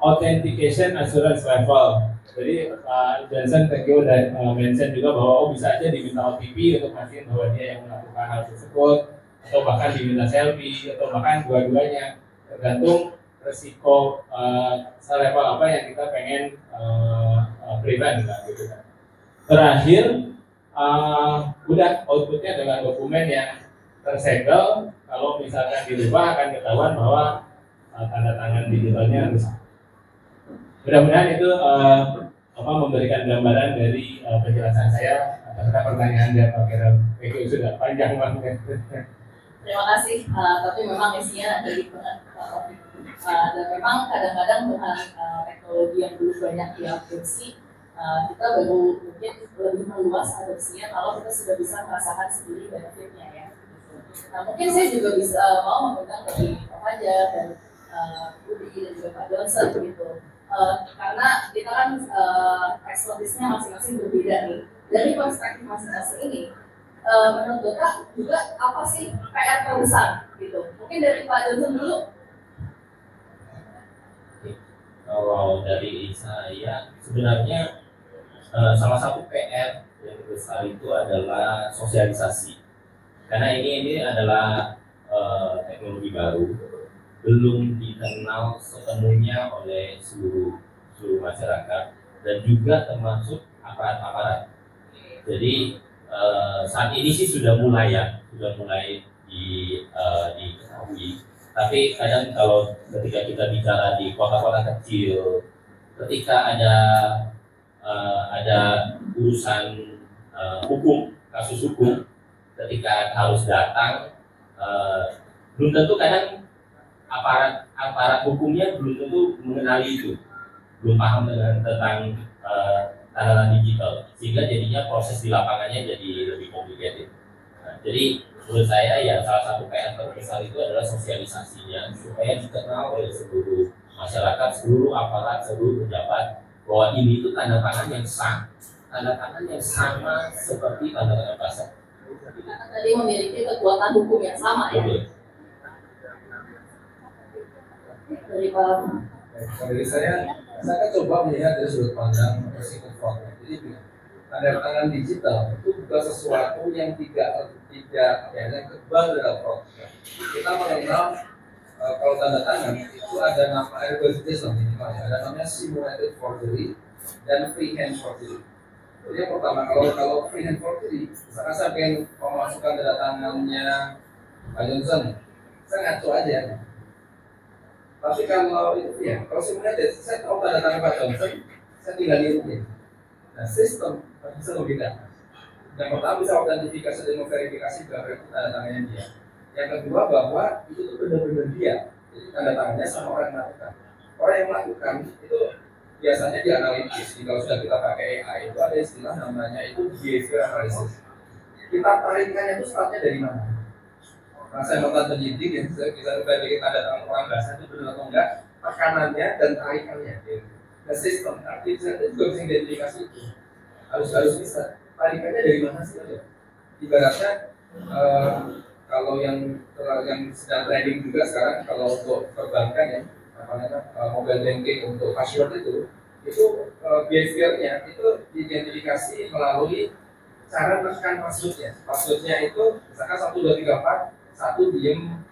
authentication assurance level. Jadi Pak Johnson thank you dan mention juga bahwa bisa aja diminta OTP untuk memastikan bahwa dia yang melakukan hal tersebut, atau bahkan diminta selfie, atau bahkan dua-duanya, tergantung resiko selevel apa yang kita pengen prevent gitu kan. Terakhir udah outputnya dengan dokumen yang tersegel, kalau misalkan dirubah akan ketahuan bahwa tanda tangan digitalnya rusak. Mudah-mudahan itu memberikan gambaran dari penjelasan saya atas pertanyaan dari Pak Kira. Itu sudah panjang banget. Terima kasih. Tapi memang isinya dari banget. Dan memang kadang-kadang dengan teknologi yang belum banyak diadopsi, kita baru mungkin lebih meluas adopsinya kalau kita sudah bisa merasakan sendiri benefitnya ya. Nah, mungkin saya juga bisa mau mengundang dari Pak Fajar dan Budi dan juga Pak Johnson gitu. Karena kita kan expertise-nya masing-masing berbeda nih. Dari perspektif masing-masing ini, menurut Bapak juga apa sih PR terbesar gitu? Mungkin dari Pak Johnson dulu. Kalau dari saya, sebenarnya salah satu PR yang besar itu adalah sosialisasi. Karena ini adalah teknologi baru, belum dikenal sepenuhnya oleh seluruh masyarakat dan juga termasuk aparat-aparat. Jadi saat ini sih sudah mulai diketahui. Tapi kadang kalau ketika kita bicara di kota-kota kecil, ketika ada urusan hukum, kasus hukum, ketika harus datang, belum tentu kadang aparat hukumnya belum tentu mengenali itu, belum paham tentang tanda-tanda digital, sehingga jadinya proses di lapangannya jadi lebih complicated. Nah, jadi menurut saya ya salah satu PR terbesar itu adalah sosialisasinya supaya dikenal oleh seluruh masyarakat, seluruh aparat, seluruh pejabat bahwa ini itu tanda tangan yang sama seperti tanda tangan pasar. Karena tadi memiliki kekuatan hukum yang sama ya. Dari Pak. Dari saya kan coba melihat dari sudut pandang resiko fraud. Jadi tanda tangan digital itu bukan sesuatu yang tidak kebal dari fraud. Kita mengenal kalau tanda tangan itu ada ada namanya simulated forgery dan freehand forgery. Jadi yang pertama kalau freehand forgery, misalkan saya pengen memasukkan tanda tangannya Pak Johnson, saya ngaco aja. Tapi kalau itu ya, kalau simulated, saya tahu tanda tangan Pak Johnson, saya tinggal ini. Nah, sistem bisa membedakan. Yang pertama bisa autentifikasi dan memverifikasi bahwa itu tanda tangannya dia. Yang kedua bahwa itu tuh benar-benar dia. Jadi tanda tangannya sama orang yang melakukan. Orang yang melakukan itu biasanya dianalisis. Jadi kalau sudah kita pakai AI itu ada istilah namanya itu behavior analysis. Kita tarikannya itu startnya dari mana? Nah, saya nonton penyidik yang bisa bikin tanda tangan orang bahasa itu benar atau enggak, tekanannya dan tarikannya. Nah, sistem artificial itu juga bisa identifikasi itu. Harus bisa. Tarikannya dari mana sih? Ibaratnya kalau yang sedang trading juga sekarang, kalau untuk perbankan ya, mobile banking untuk password itu behaviornya itu diidentifikasi melalui cara menekan passwordnya. Passwordnya itu misalkan 1, 2, 3, 4, 1 diem,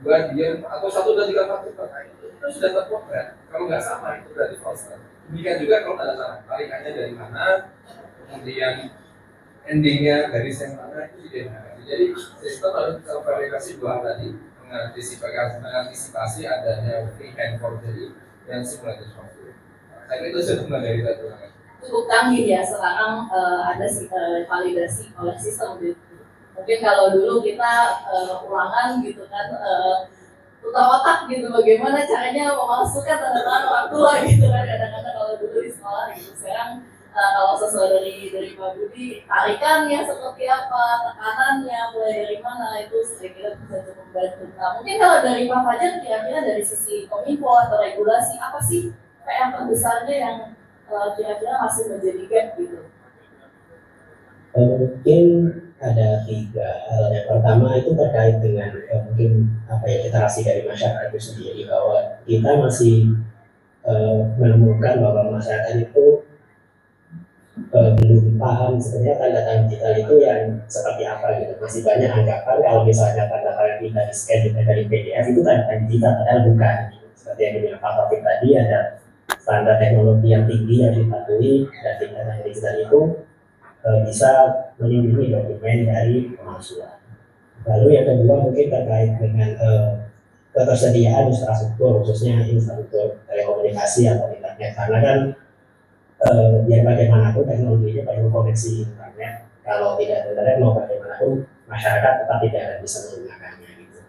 2 diem, atau 1, 2, 3, 4 itu sudah terprogram. Kalau nggak sama itu berarti fraudster. Demikian juga kalau ada salah, tarikannya dari mana, kemudian endingnya dari yang mana itu diidentifikasi. Jadi sistem harus bisa verifikasi dua tadi, mengantisipasi adanya freehand forgery dan simulated forgery. Saya kira itu sudah dari satu. Cukup canggih ya sekarang ada validasi oleh sistem gitu. Mungkin kalau dulu kita ulangan gitu kan putar otak gitu bagaimana caranya memasukkan tanda tangan orang tua gitu kan, kadang-kadang kalau dulu di sekolah gitu. Sekarang kalau sesuai dari Pak Budi, tarikannya seperti apa, tekanannya mulai dari mana, itu saya kira bisa cukup membantu. Nah, mungkin kalau dari Pak Fajar kira-kira dari sisi Kominfo atau regulasi apa sih PR terbesarnya yang kira-kira masih menjadi gap gitu? Mungkin ada 3 hal. Yang pertama itu terkait dengan mungkin literasi dari masyarakat itu sendiri, bahwa kita masih menemukan bahwa masyarakat itu belum paham sebenarnya tanda tangan digital itu yang seperti apa gitu. Masih banyak anggapan kalau misalnya tanda tangan kita di scan dari PDF itu tanda tangan digital, padahal bukan gitu. Seperti yang dibilang Pak Taufik tadi, ada standar teknologi yang tinggi yang dipatuhi, dan tanda tangan digital itu bisa melindungi dokumen dari pemalsuan. Lalu yang kedua mungkin terkait dengan ketersediaan infrastruktur, khususnya infrastruktur telekomunikasi atau internet, karena kan biar bagaimanapun teknologinya perlu koneksi internet. Kalau tidak internet mau bagaimanapun masyarakat tetap tidak akan bisa menggunakannya gitu.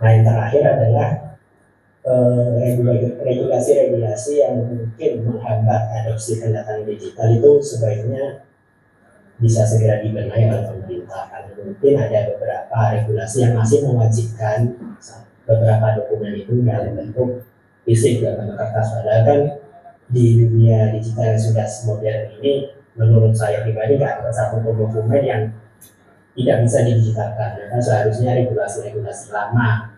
Nah, yang terakhir adalah regulasi-regulasi yang mungkin menghambat adopsi tanda tangan digital itu sebaiknya bisa segera dibenahi oleh pemerintah. Karena mungkin ada beberapa regulasi yang masih mewajibkan beberapa dokumen itu dalam bentuk fisik dalam bentuk kertas. Padahal kan di dunia digital yang sudah modern ini, menurut saya pribadi nggak ada satupun dokumen yang tidak bisa didigitalkan. Maka seharusnya regulasi-regulasi lama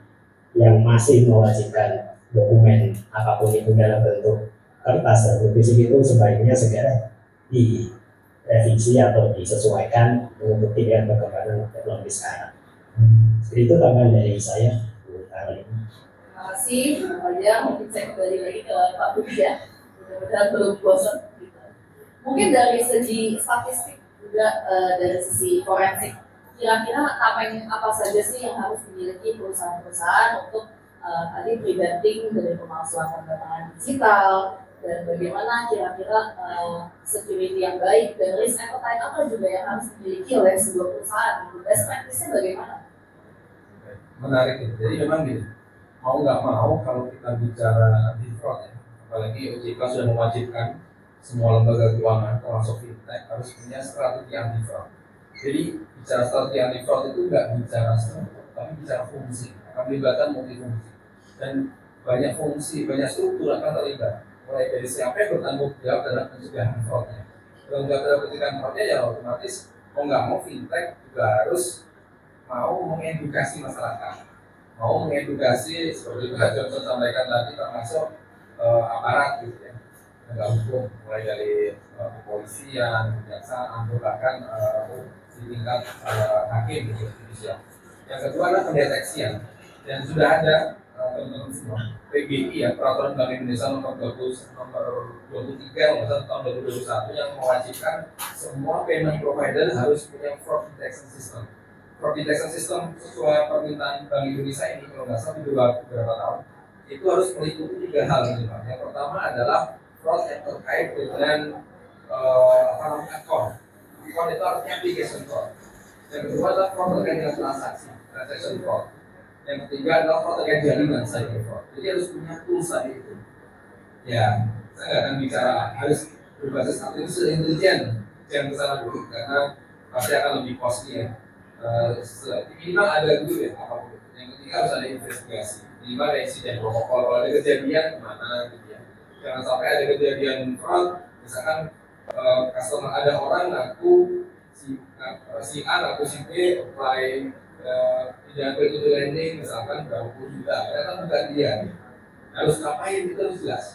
yang masih mewajibkan dokumen apapun itu dalam bentuk kertas dan fisik itu sebaiknya segera direvisi atau disesuaikan mengikuti dengan perkembangan teknologi sekarang. Jadi itu tambahan dari saya. Terima kasih Pak Fajar. Mungkin saya kembali lagi ke Pak Budi ya. Mudah-mudahan belum bosan gitu. Mungkin dari segi statistik juga dari sisi forensik. Kira-kira apa saja sih yang harus dimiliki perusahaan-perusahaan untuk tadi preventing dari pemalsuan tanda tangan digital, dan bagaimana kira-kira security yang baik dan risk appetite apa juga yang harus dimiliki oleh sebuah perusahaan. Best practice-nya bagaimana? Menarik ya. Jadi memang gini, mau nggak mau kalau kita bicara anti fraud ya, apalagi OJK sudah mewajibkan semua lembaga keuangan termasuk fintech harus punya strategi anti fraud. Jadi bicara strategi anti fraud itu nggak bicara struktur, tapi bicara fungsi, akan melibatkan multifungsi dan banyak fungsi, banyak struktur akan terlibat. Mulai dari siapa yang bertanggung jawab dalam pencegahan fraudnya. Bertanggung jawab dalam pencegahan fraudnya ya otomatis mau nggak mau fintech juga harus mau mengedukasi masyarakat, mau mengedukasi seperti Pak Johnson sampaikan tadi termasuk aparat gitu ya, penegak hukum mulai dari kepolisian, kejaksaan, bahkan di tingkat hakim gitu Indonesia. Yang kedua adalah pendeteksian dan sudah ada teman-teman semua PGI ya, Peraturan Bank Indonesia nomor 23 tahun 2021 yang mewajibkan semua payment provider harus punya fraud detection system. Fraud detection system sesuai permintaan Bank Indonesia ini kalau nggak salah beberapa tahun itu harus meliputi 3 hal minimal. Yang pertama adalah fraud yang terkait dengan account. Account itu artinya application fraud. Yang kedua adalah fraud terkait dengan transaction fraud. Yang ketiga adalah fraud terkait jaringan cyber fraud. Jadi harus punya tools tadi itu. Ya, saya nggak akan bicara harus berbasis artificial intelligence, jangan kesana dulu karena pasti akan lebih costly ya. Minimal ada dulu ya apapun. Yang ketiga harus ada investigasi. Minimal ada insiden protokol. Kalau ada kejadian kemana gitu ya. Jangan sampai ada kejadian fraud, misalkan customer ada orang ngaku si A ngaku si B apply pinjaman kredit lending misalkan berapa puluh juta, ternyata bukan dia. Harus ngapain itu harus jelas.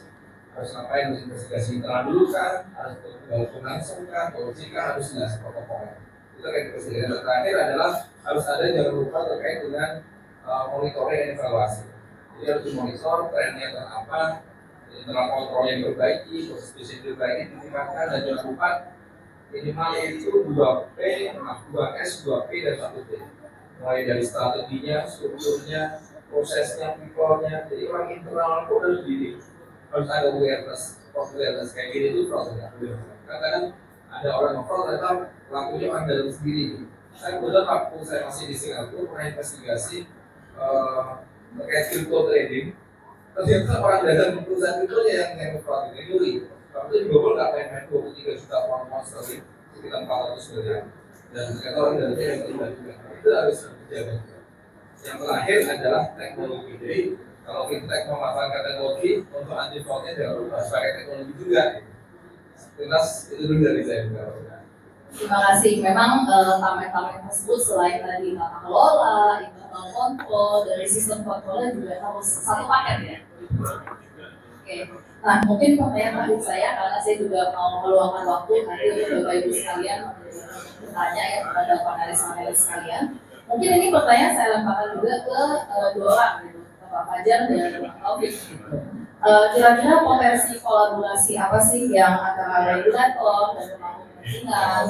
Harus ngapain, harus investigasi internal dulu kan, harus walaupun langsung kan, OJK harus jelas protokolnya. Itu kayak presiden. Dan terakhir adalah harus ada jangan lupa terkait dengan monitoring dan evaluasi. Jadi harus dimonitor trennya dan apa, internal kontrol yang diperbaiki, proses yang diperbaiki, ditingkatkan dan jangan lupa minimal itu 2P, 2S, 2P dan 1P. Mulai dari strateginya, strukturnya, prosesnya, people-nya. Jadi orang internal pun harus dididik, harus ada awareness kayak gini itu proses. Kadang-kadang ada orang nge-fraud ternyata pelakunya orang dalam sendiri. Saya kebetulan waktu saya masih di Singapura pernah investigasi terkait crypto trading. Ternyata orang dalam perusahaan itu yang fraud ini nyuri. Waktu itu dibobol nggak main 23 juta pound sterling, sekitar 400 miliar. Dan ternyata orang dalamnya yang terlibat juga. Itu harus dijaga. Yang terakhir adalah teknologi. Jadi kalau fintech memanfaatkan teknologi untuk anti fraudnya jangan lupa pakai teknologi juga. Jelas itu dulu dari saya. Terima kasih. Memang tamen-tamen tersebut selain tadi tata kelola, internal control, dari sistem kontrolnya juga harus satu paket ya. Oke. Nah mungkin pertanyaan terakhir saya karena saya juga mau meluangkan waktu nanti untuk Bapak Ibu sekalian bertanya ya kepada panelis-panelis sekalian. Mungkin ini pertanyaan saya lemparkan juga ke 2 orang gitu, Pak Fajar dan Pak Taufik. Kira-kira potensi kolaborasi apa sih yang antara regulator dan pemangku kepentingan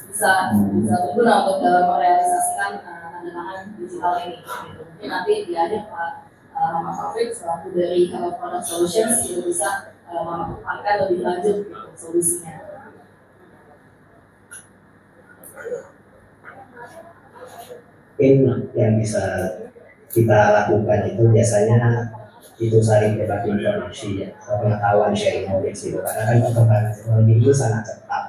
bisa berguna untuk merealisasikan tanda tangan digital ini? Mungkin nanti di akhir Pak Muhammad Taufik selaku dari Product Solutions itu bisa memaparkan lebih lanjut solusinya. Mungkin yang bisa kita lakukan itu biasanya itu saling berbagi informasi ya, pengetahuan sharing knowledge itu karena kan perkembangan teknologi itu sangat cepat.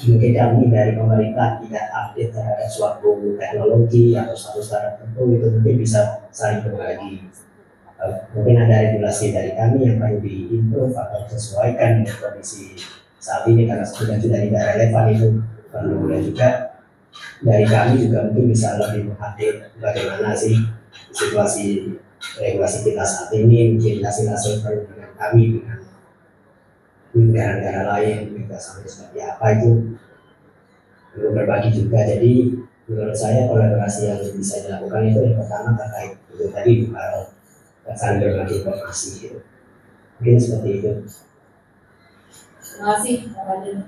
Mungkin kami dari pemerintah tidak update terhadap suatu teknologi atau satu startup tertentu itu mungkin bisa saling berbagi. Mungkin ada regulasi dari kami yang perlu diimprove atau disesuaikan dengan kondisi saat ini karena sudah tidak relevan itu perlu, dan juga dari kami juga mungkin bisa lebih mengupdate bagaimana sih situasi regulasi kita saat ini, mungkin hasil-hasil perbandingan kami dengan negara-negara lain, kerjasama seperti apa itu perlu berbagi juga. Jadi menurut saya kolaborasi yang bisa dilakukan itu yang pertama terkait itu tadi saling berbagi informasi gitu. Mungkin seperti itu. Terima kasih Pak Fajar.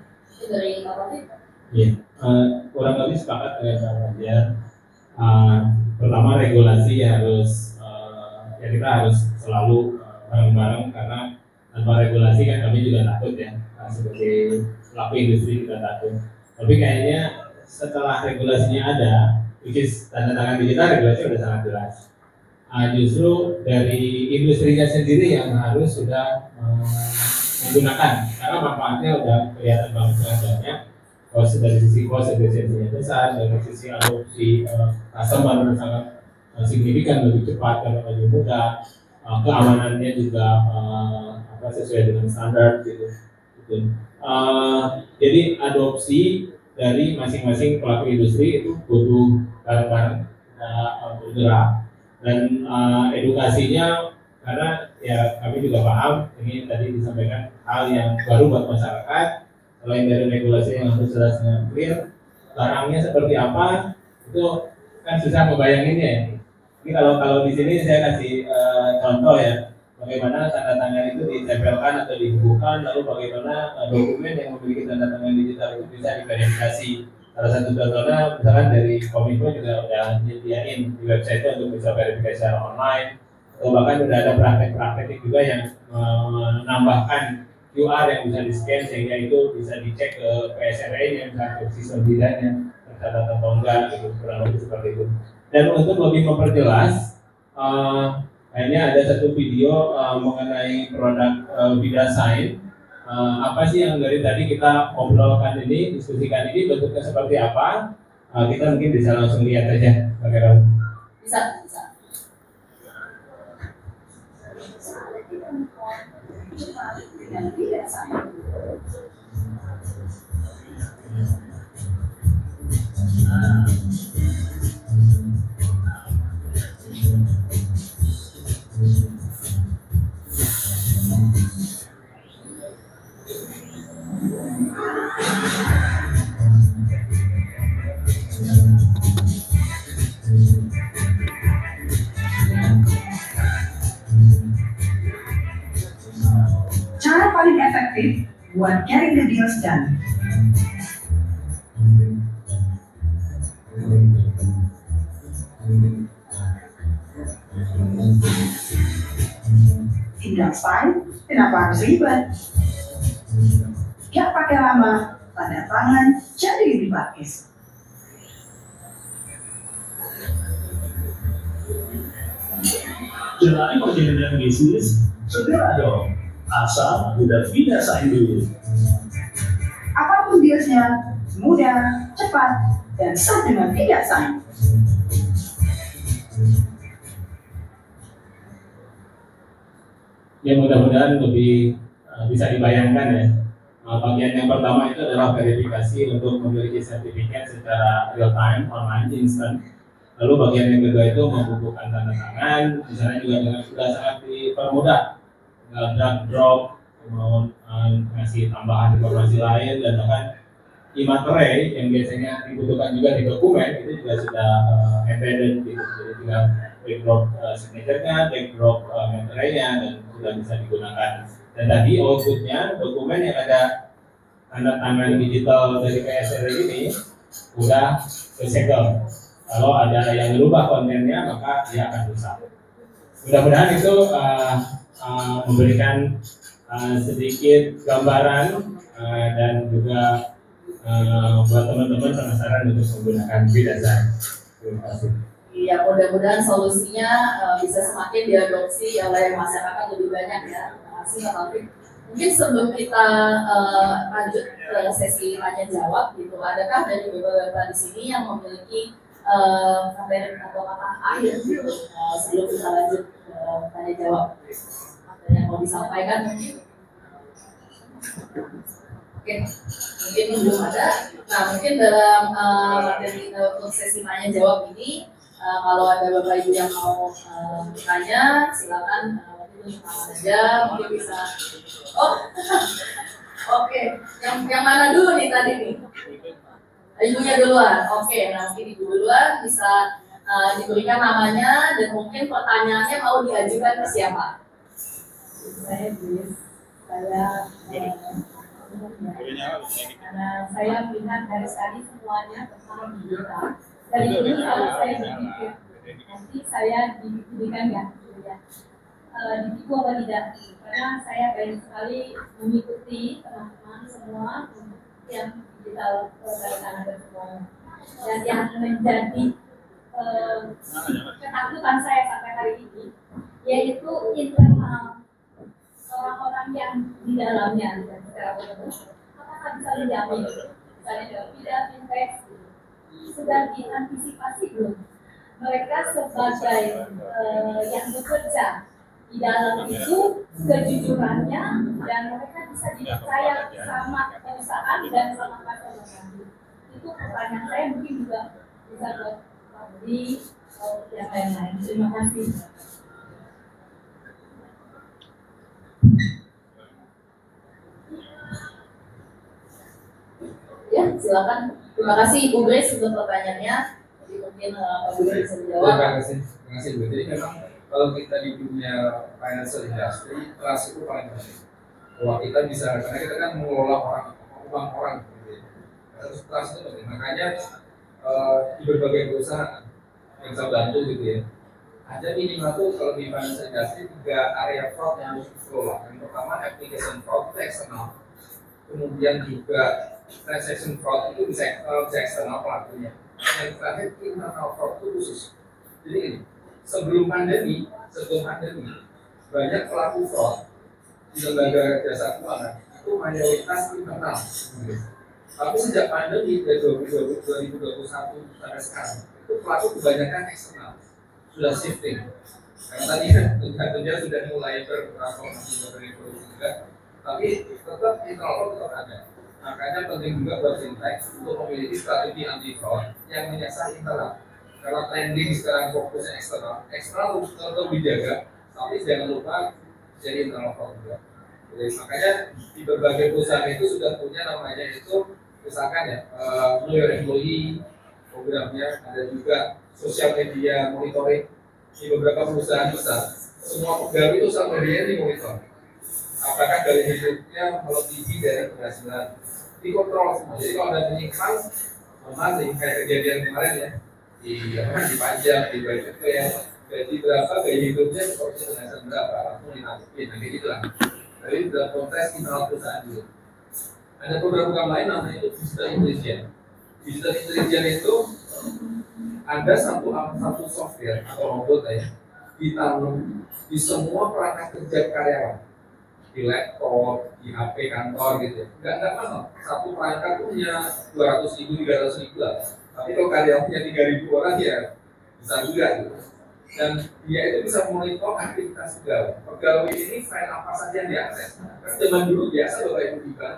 Dari Pak Taufik. Iya, kurang lebih sepakat dengan Pak Fajar. Pertama regulasi harus ya kita harus selalu bareng-bareng karena tanpa regulasi kan kami juga takut ya, sebagai pelaku industri kita takut. Tapi kayaknya setelah regulasinya ada, which is tanda tangan digital, regulasi sudah sangat jelas. Justru dari industrinya sendiri yang harus sudah menggunakan, karena manfaatnya udah kelihatan banyak. Dari sisi cost efisiensinya besar, dari sisi adopsi customer sangat signifikan, lebih cepat karena lebih mudah, keamanannya juga sesuai dengan standar gitu. Jadi adopsi dari masing-masing pelaku industri itu butuh bareng-bareng bergerak, dan edukasinya karena ya kami juga paham ini tadi disampaikan hal yang baru buat masyarakat. Selain dari regulasi yang harus jelas dan clear, barangnya seperti apa itu kan susah membayanginnya ya. Ini kalau di sini saya kasih contoh ya, bagaimana tanda tangan itu ditempelkan atau dibukukan, lalu bagaimana dokumen yang memiliki tanda tangan digital itu bisa diverifikasi. Salah satu contohnya misalkan dari Kominfo juga udah nyediain di website untuk bisa verifikasi secara online, atau bahkan udah ada praktek-praktek juga yang menambahkan QR yang bisa di-scan sehingga itu bisa dicek ke PSRA-nya, ke sistem bidangnya tercatat atau enggak, gitu, kurang lebih seperti itu. Dan untuk lebih memperjelas, kayaknya ada satu video mengenai produk Bidasign. Apa sih yang dari tadi kita ngobrolkan ini, diskusikan ini, bentuknya seperti apa? Kita mungkin bisa langsung lihat aja, Pak Kerawan. Bisa. Cara paling efektif buat getting the deals done. Tinggal sign, kenapa harus ribet? Gak pakai lama, tanda tangan jadi lebih praktis. Jalani perjalanan bisnis segera dong, asal udah Bidasign dulu. Apapun dealsnya, mudah, cepat, dan sah dengan Bidasign. Ya mudah-mudahan lebih bisa dibayangkan ya. Bagian yang pertama itu adalah verifikasi untuk memiliki sertifikat secara real time, online, instant. Lalu bagian yang kedua itu membukukan tanda tangan, misalnya juga dengan sudah sangat dipermudah, tinggal drag drop, mau ngasih tambahan informasi lain, dan bahkan e-materai yang biasanya dibutuhkan juga di dokumen itu juga sudah embedded gitu. Jadi tinggal drag drop signature-nya, drag drop materai-nya, dan sudah bisa digunakan. Dan tadi output-nya dokumen yang ada tanda tangan digital dari PSR ini udah recycle. Kalau ada yang berubah kontennya maka dia akan rusak. Mudah-mudahan itu memberikan sedikit gambaran dan juga buat teman-teman penasaran untuk menggunakan Bidasign. Terima kasih. Ya, mudah-mudahan solusinya bisa semakin diadopsi oleh masyarakat lebih banyak ya. Terima kasih Pak Taufik. Mungkin sebelum kita lanjut ke sesi tanya jawab gitu, adakah dari beberapa di sini yang memiliki sampai atau kata akhir gitu sebelum kita lanjut ke tanya jawab? Ada yang mau disampaikan mungkin? Oke, mungkin belum ada. Nah, mungkin dalam materi untuk sesi tanya jawab ini, kalau ada bapak ibu yang mau bertanya, silakan mungkin saja, mungkin bisa. Oh, oke. Yang mana dulu nih tadi nih? Ibunya duluan. Oke, nah mungkin ibu duluan bisa diberikan namanya dan mungkin pertanyaannya mau diajukan ke siapa? Saya Grace, saya Karena saya melihat dari tadi semuanya tentang digital. Dari dulu selalu saya berpikir, nanti saya diberikan ya, ditipu apa tidak? Karena saya banyak sekali mengikuti teman-teman semua yang digital berkaitan dengan semuanya. Dan yang menjadi ketakutan saya sampai hari ini, yaitu internal orang-orang yang di dalamnya dan secara betul, apakah bisa menjamin misalnya dalam bidang investasi sudah diantisipasi belum mereka sebagai yang bekerja di dalam itu kejujurannya dan mereka bisa dipercaya sama perusahaan dan sama customer. Itu pertanyaan saya, mungkin juga bisa buat di yang lain-lain. Terima kasih. Ya, silakan. Terima kasih Ibu Grace untuk pertanyaannya. Jadi mungkin Pak Budi bisa menjawab. Terima kasih Bu. Jadi memang kalau kita di dunia financial industry, trust itu paling penting. Bahwa kita bisa, karena kita kan mengelola uang orang. Gitu. Terus trust itu penting. Makanya di berbagai perusahaan yang saya bantu gitu ya, ada minimal tuh kalau di financial industry 3 area fraud yang harus dikelola. Yang pertama application fraud itu eksternal. Kemudian juga transaction fraud itu bisa eksternal pelakunya. Yang terakhir internal fraud itu khusus. Jadi ini, sebelum pandemi banyak pelaku fraud di lembaga jasa keuangan itu mayoritas internal. Tapi sejak pandemi dari 2021 sampai sekarang itu pelaku kebanyakan eksternal, sudah shifting. Karena tadi tentunya sudah mulai bertransformasi berevolusi juga, tapi tetap internal fraud tetap ada. Makanya penting juga buat fintech untuk memiliki strategi anti fraud yang menyasar internal. Karena trending sekarang fokusnya eksternal untuk dijaga, tapi jangan lupa jadi internal fraud juga. Jadi makanya di berbagai perusahaan itu sudah punya namanya itu misalkan ya know your employee programnya, ada juga sosial media monitoring di beberapa perusahaan besar. Semua pegawai itu sosial media dimonitor. Apakah dari hidupnya kalau tinggi dari penghasilan dikontrol semua. Jadi kalau ada penyiksaan, masih kayak kejadian kemarin ya di pajak, di budget ya, gaji berapa, gaya hidupnya seperti penghasilan berapa, langsung dimasukin, nah gitu lah. Jadi dalam konteks internal perusahaan dulu. Ada program lain namanya itu digital intelligence. Digital intelligence itu ada satu software atau robot ya ditanam di semua perangkat kerja karyawan, di laptop, di HP kantor gitu. Nggak mahal. Satu perangkat punya 200.000, 300.000 lah. Tapi kalau karyawan punya 3.000 orang ya bisa juga gitu. Dan dia itu bisa monitor aktivitas pegawai. Pegawai ini file apa saja yang diakses. Kan zaman dulu biasa Bapak Ibu juga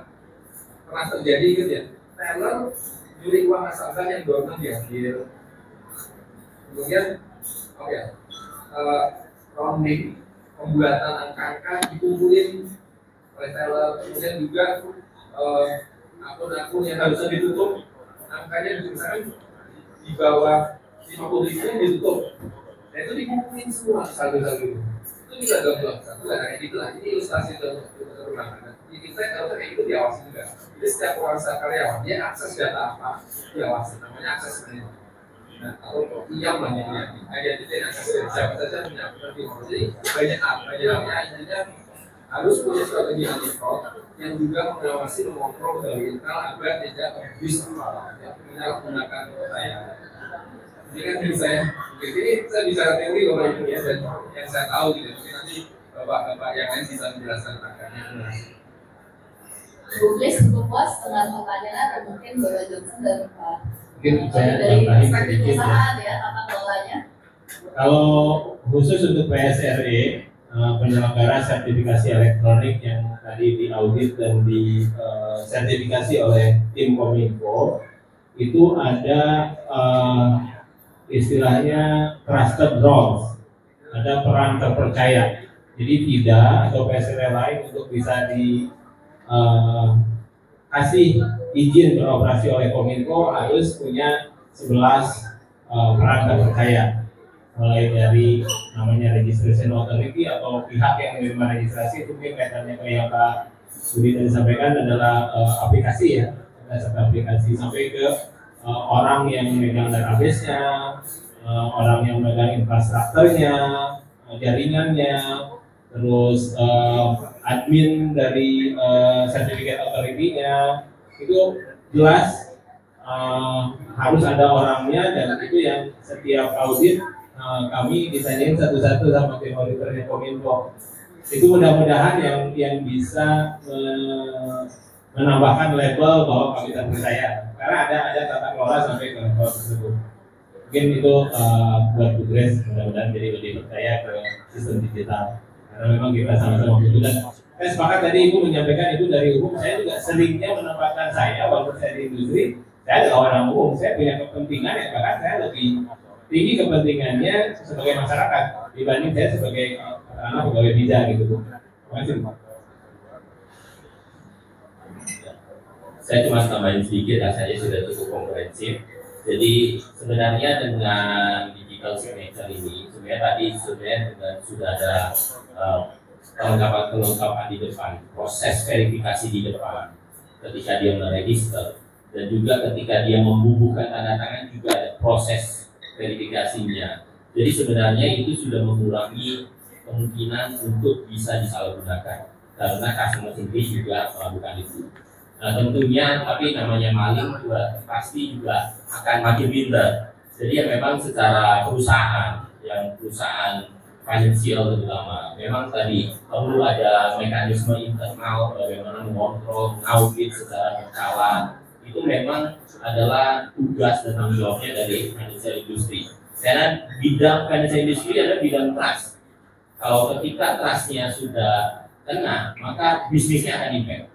pernah terjadi gitu ya. Teller nyuri uang nasabah yang dorong diambil. Kemudian rounding, pembuatan angka-angka dikumpulin oleh teller. Kemudian juga akun-akun yang harusnya ditutup, angkanya misalkan di bawah 50.000 ditutup. Nah itu dikumpulin semua satu-satu. Itu bisa gabung satu kayak gitu lah. Ini ilustrasi terulang. Di kita kalau kayak gitu diawasi juga. Jadi setiap orang karyawan dia akses data apa diawasi. Namanya akses manajemen. Nah kalau diam banyaknya, identitas akses siapa saja punya informasi. Jadi banyaknya intinya harus punya strategi anti fraud yang juga mengawasi mengontrol dari internal agar tidak bisa menyalahgunakan tayangan. Ini kan saya, jadi saya bicara teori Bapak Ibu ya, dan yang saya tahu gitu. Mungkin nanti Bapak-Bapak yang lain bisa menjelaskan angkanya. Bu Grace cukup puas dengan pertanyaan dan mungkin Bapak Johnson dan Pak. Mungkin saya dari tambahin perspektif sedikit perusahaan ya, tata kelolanya. Kalau khusus untuk PSRE, penyelenggara sertifikasi elektronik yang tadi diaudit dan disertifikasi oleh tim Kominfo, itu ada istilahnya trusted roles, ada peran terpercaya. Jadi tidak atau PSRE lain untuk bisa kasih izin beroperasi oleh Kominfo harus punya 11 peran terpercaya, mulai dari namanya registration authority atau pihak yang menerima registrasi, itu mungkin kaitannya ke yang Pak Budi tadi sampaikan adalah aplikasi ya, satu aplikasi sampai ke orang yang megang database-nya, orang yang megang infrastrukturnya, jaringannya, terus admin dari certificate authority-nya, itu jelas harus ada orangnya, dan itu yang setiap audit kami ditanyain satu-satu sama tim auditornya Kominfo. Itu mudah-mudahan yang bisa menambahkan label bahwa kami terpercaya, karena ada tata kelola sampai ke level tersebut. Mungkin itu buat Bu Grace mudah-mudahan jadi lebih percaya ke sistem digital, karena memang kita sama-sama butuh. Saya sepakat tadi Ibu menyampaikan itu dari umum. Saya juga seringnya menempatkan saya, walaupun saya di industri, saya adalah orang umum. Saya punya kepentingan yang bahkan saya lebih tinggi kepentingannya sebagai masyarakat dibanding saya sebagai anak pegawai bidang gitu Bu. Terima kasih Bu. Saya cuma tambahin sedikit, rasanya sudah cukup komprehensif. Jadi sebenarnya dengan digital signature ini, sebenarnya tadi dengan sudah ada kelengkapan di depan, proses verifikasi di depan, ketika dia meregister, dan juga ketika dia membubuhkan tanda tangan juga ada proses verifikasinya. Jadi sebenarnya itu sudah mengurangi kemungkinan untuk bisa disalahgunakan, karena customer service juga melakukan itu. Nah tentunya, tapi namanya maling juga pasti juga akan makin pintar. Jadi ya memang secara perusahaan finansial terutama, memang tadi perlu ada mekanisme internal bagaimana mengontrol, audit secara berkala. Itu memang adalah tugas dan tanggung jawabnya dari financial industry. Karena bidang financial industry adalah bidang trust. Kalau ketika trustnya sudah kena, maka bisnisnya akan impact.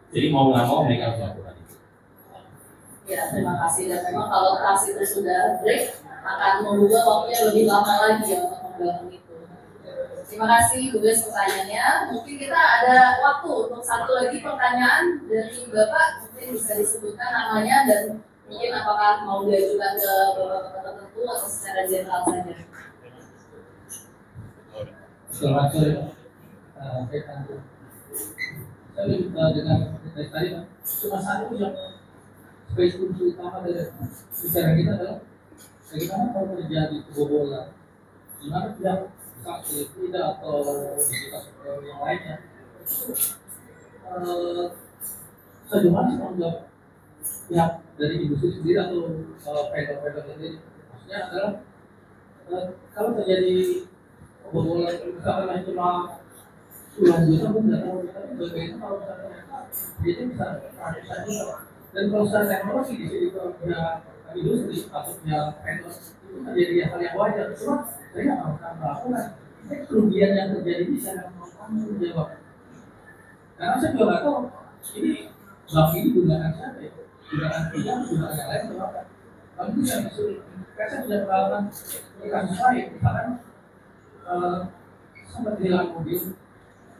Jadi mau nggak mau mereka harus lakukan itu. Ya, terima kasih. Dan memang kalau trust itu sudah break, akan membuat waktunya lebih lama lagi ya untuk membangun itu. Terima kasih Bu Grace pertanyaannya. Mungkin kita ada waktu untuk satu lagi pertanyaan dari Bapak, mungkin bisa disebutkan namanya dan mungkin apakah mau diajukan ke Bapak tertentu atau secara general saja. Selamat sore. Saya dengan tadi cuma satu yang sebagai kunci utama dari bicara kita adalah bagaimana kalau terjadi kebobolan, di mana pihak tidak atau digital yang lainnya sejauh mana tanggung jawab pihak dari industri sendiri atau vendor-vendor sendiri. Maksudnya adalah kalau terjadi kebobolan misalkan cuma puluhan juta pun tidak tahu, tapi bagaimana kalau misalkan itu bisa juga. Dan kalau secara teknologi di sini kalau pihak industri atau pihak vendor itu menjadi hal yang wajar. Cuma saya nggak akan melakukan kerugian yang terjadi di sana tanggung jawab. Karena saya juga nggak tahu ini bank ini gunakan siapa ya, gunakan dia, gunakan yang lain atau apa. Kalau itu saya sudah pengalaman di kasus lain, misalkan sempat hilang mobil,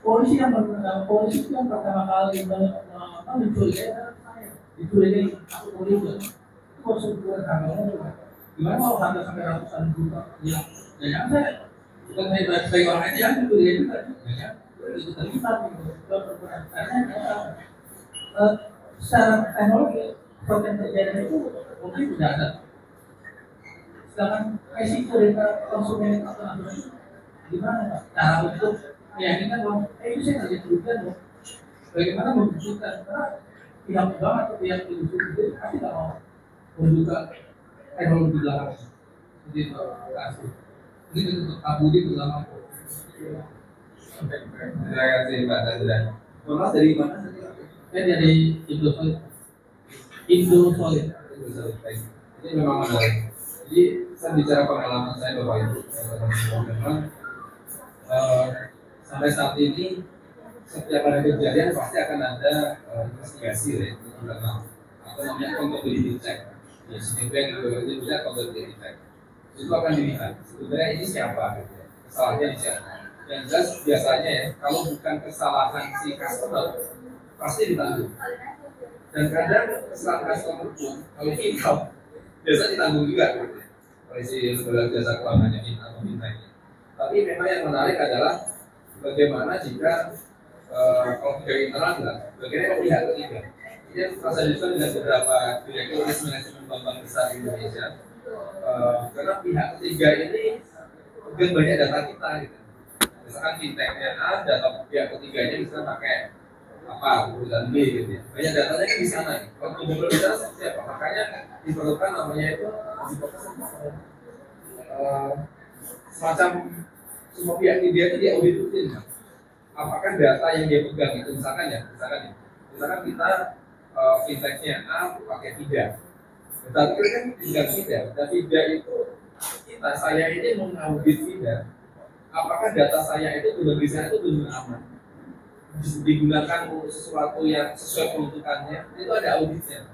polisi itu yang pertama kali mencurigai saya, dicurigai aku polisi, itu harus ukuran harganya juga. Gimana kalau harga sampai ratusan juta? Ya, jangan saya bukan saya sebagai orang aja yang dicurigai juga, ya, itu terlibat gitu. Karena secara teknologi proses terjadi itu mungkin tidak ada. Sedangkan resiko dari konsumen atau apa gimana cara untuk meyakinkan bahwa itu saya nggak dirugikan loh. Bagaimana membuktikan? Karena pihak bank atau pihak industri itu pasti nggak mau membuka teknologi belakang. Jadi kasih. Ini untuk Abu Di terutama. Terima kasih Pak Nazran. Mas dari mana? Saya dari Indosolid. Ini memang menarik. Jadi saya bicara pengalaman saya Bapak Ibu. Memang sampai saat ini setiap ada kejadian pasti akan ada investigasi ya internal atau namanya accountability check. Ya, sebenarnya itu bisa accountability check. Itu akan dilihat sebenarnya ini siapa, gitu. Kesalahannya di siapa. Yang jelas biasanya ya kalau bukan kesalahan si customer pasti ditanggung. Dan kadang kesalahan customer pun kalau kita biasa ditanggung juga, gitu. Oleh si lembaga jasa keuangannya kita atau fintech. Tapi memang yang menarik adalah bagaimana jika kalau tidak internal enggak, bagaimana pihak ketiga. Ini masa diskusi dengan beberapa direktur risk management bank besar di Indonesia. Karena pihak ketiga ini mungkin banyak data kita gitu. Misalkan fintechnya A, data pihak ketiganya bisa pakai apa, perusahaan B gitu ya. Banyak datanya kan di sana. Kalau benar-benar bicara seperti apa? Makanya diperlukan namanya itu semacam semua pihak dia itu dia audit rutin. Apakah data yang dia pegang itu misalkan kita fintechnya A pakai FIDA. Tapi kan tidak FIDA. Dan FIDA itu saya ini mengaudit FIDA. Apakah data saya itu benar-benar itu benar aman? Digunakan untuk sesuatu yang sesuai peruntukannya, itu ada auditnya.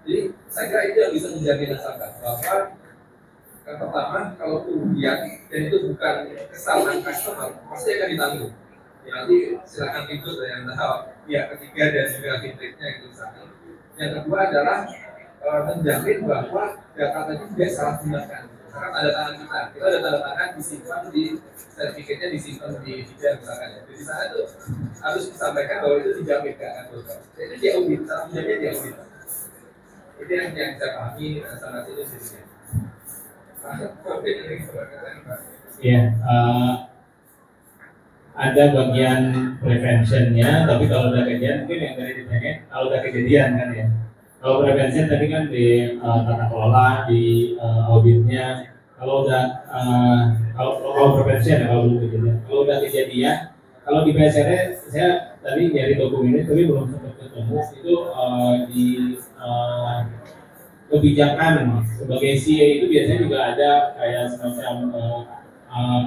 Jadi saya kira itu yang bisa menjamin nasabah bahwa yang pertama kalau kerugian dan itu bukan kesalahan customer pasti akan ditanggung. Ya, nanti silakan ikut yang tahu pihak ketiga dan juga fintechnya itu misalnya. Yang kedua adalah menjamin bahwa data tadi tidak salah gunakan. Karena tanda tangan kita ada tanda tangan disimpan di sertifikatnya disimpan di FIDA misalkan. Jadi sana itu harus disampaikan bahwa itu dijamin ke akan bocor. Jadi dia audit, salah menjamin dia audit. Itu yang saya pahami sama itu sendiri. Ya, ada bagian preventionnya, tapi kalau udah kejadian mungkin yang tadi ditanya, kalau udah kejadian kan ya. Kalau prevention tadi kan di tata kelola, di auditnya. Kalau udah kalau prevention ya, kalau belum kejadian. Kalau udah kejadian, kalau di PSR saya tadi nyari dokumennya tapi belum sempat ketemu itu di kebijakan sebagai CA itu biasanya juga ada kayak semacam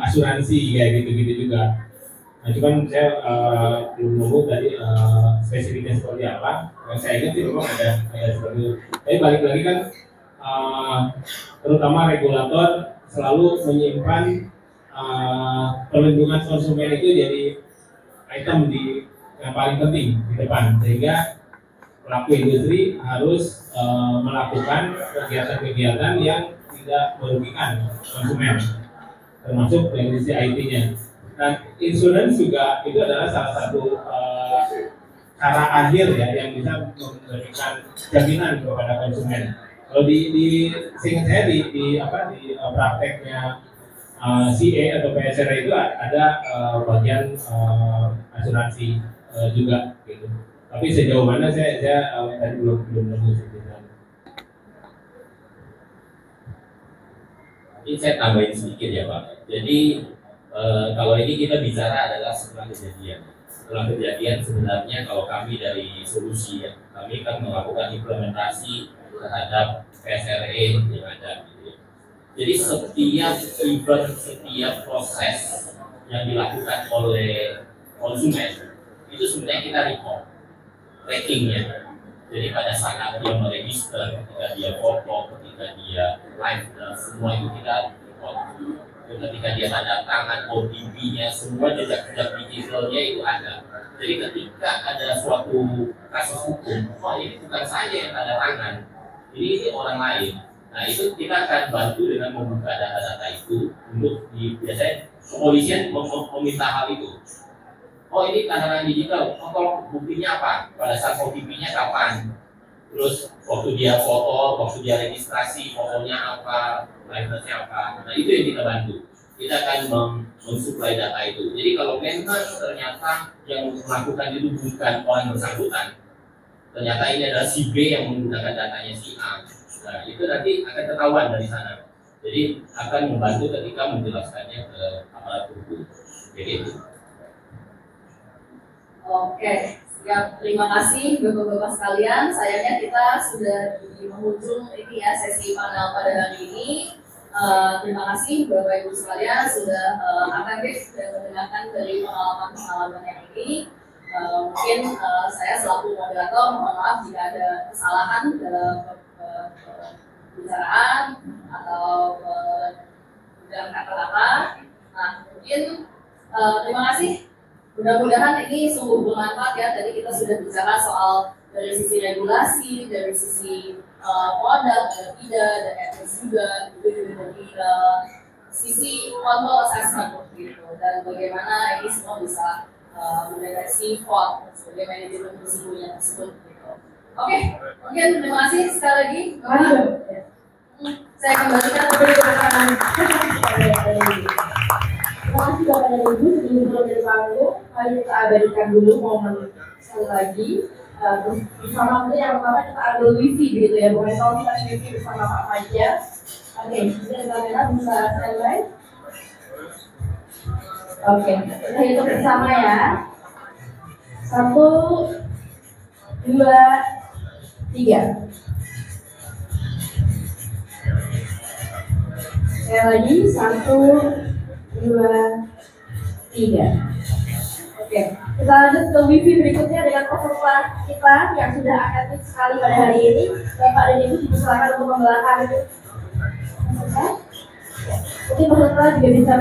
asuransi kayak gitu-gitu juga. Nah, cuman saya belum nemu tadi spesifiknya seperti apa. Yang saya ingat sih memang ada seperti itu. Tapi balik lagi kan terutama regulator selalu menyimpan perlindungan konsumen itu jadi item yang paling penting di depan, sehingga pelaku industri harus melakukan kegiatan-kegiatan yang tidak merugikan konsumen, termasuk dari sisi IT-nya. Nah, insurance juga itu adalah salah satu cara akhir ya yang bisa memberikan jaminan kepada konsumen. Kalau di seingat saya di prakteknya CA atau PSR itu ada bagian asuransi juga gitu. Tapi sejauh mana saya tadi belum nemu sebenarnya. Ini saya tambahin sedikit ya Pak. Jadi kalau ini kita bicara adalah setelah kejadian. Setelah kejadian sebenarnya kalau kami dari solusi ya, kami kan melakukan implementasi terhadap PSRE yang ada. Gitu. Jadi setiap event, setiap proses yang dilakukan oleh konsumen itu sebenarnya kita record trackingnya. Jadi pada saat dia meregister, ketika dia foto, ketika dia live, semua itu kita record. Ketika dia tanda tangan, OTP-nya, semua jejak-jejak digitalnya itu ada. Jadi ketika ada suatu kasus hukum, oh ini bukan saya yang tanda tangan, ini orang lain. Nah itu kita akan bantu dengan membuka data-data itu untuk biasanya kepolisian meminta hal itu. Oh ini tanda tangan digital, oh tolong buktinya apa? Pada saat OTP-nya kapan? Terus waktu dia foto, waktu dia registrasi, fotonya apa, liveness-nya apa? Nah itu yang kita bantu. Kita akan mensuplai data itu. Jadi kalau memang ternyata yang melakukan itu bukan orang bersangkutan, ternyata ini adalah si B yang menggunakan datanya si A. Nah itu nanti akan ketahuan dari sana. Jadi akan membantu ketika menjelaskannya ke aparat hukum. Jadi itu. Oke, siap. Terima kasih Bapak-bapak sekalian. Sayangnya kita sudah di penghujung ini ya sesi panel pada hari ini. Terima kasih Bapak Ibu sekalian sudah aktif dan mendengarkan dari pengalaman-pengalaman yang ini. Mungkin saya selaku moderator mohon maaf jika ada kesalahan dalam pembicaraan atau dalam kata-kata. Nah, mungkin terima kasih. Mudah-mudahan ini sungguh bermanfaat ya. Tadi kita sudah bicara soal dari sisi regulasi, dari sisi modal, ada tidak, dan etnis juga, juga dari sisi control assessment gitu. Dan bagaimana ini semua bisa mendeteksi fault sebagai manajemen risikonya tersebut. Gitu. Oke, mungkin terima kasih sekali lagi. Saya kembalikan ke rekan. Terima kasih Bapak dan Ibu, sebelum turun dari panggung, mari kita abadikan dulu momen sekali lagi. Bersama yang pertama kita ambil wifi gitu ya, bukan kalau kita wifi bersama Pak Fajar. Oke, kita kamera bisa standby. Oke, kita hitung bersama ya. 1, 2, 3. Sekali lagi 1, 2, 3. Oke, kita lanjut ke wifi berikutnya dengan peserta kita yang sudah aktif sekali pada hari ini. Bapak dan Ibu dipersilakan untuk membelakang. Mungkin peserta juga bisa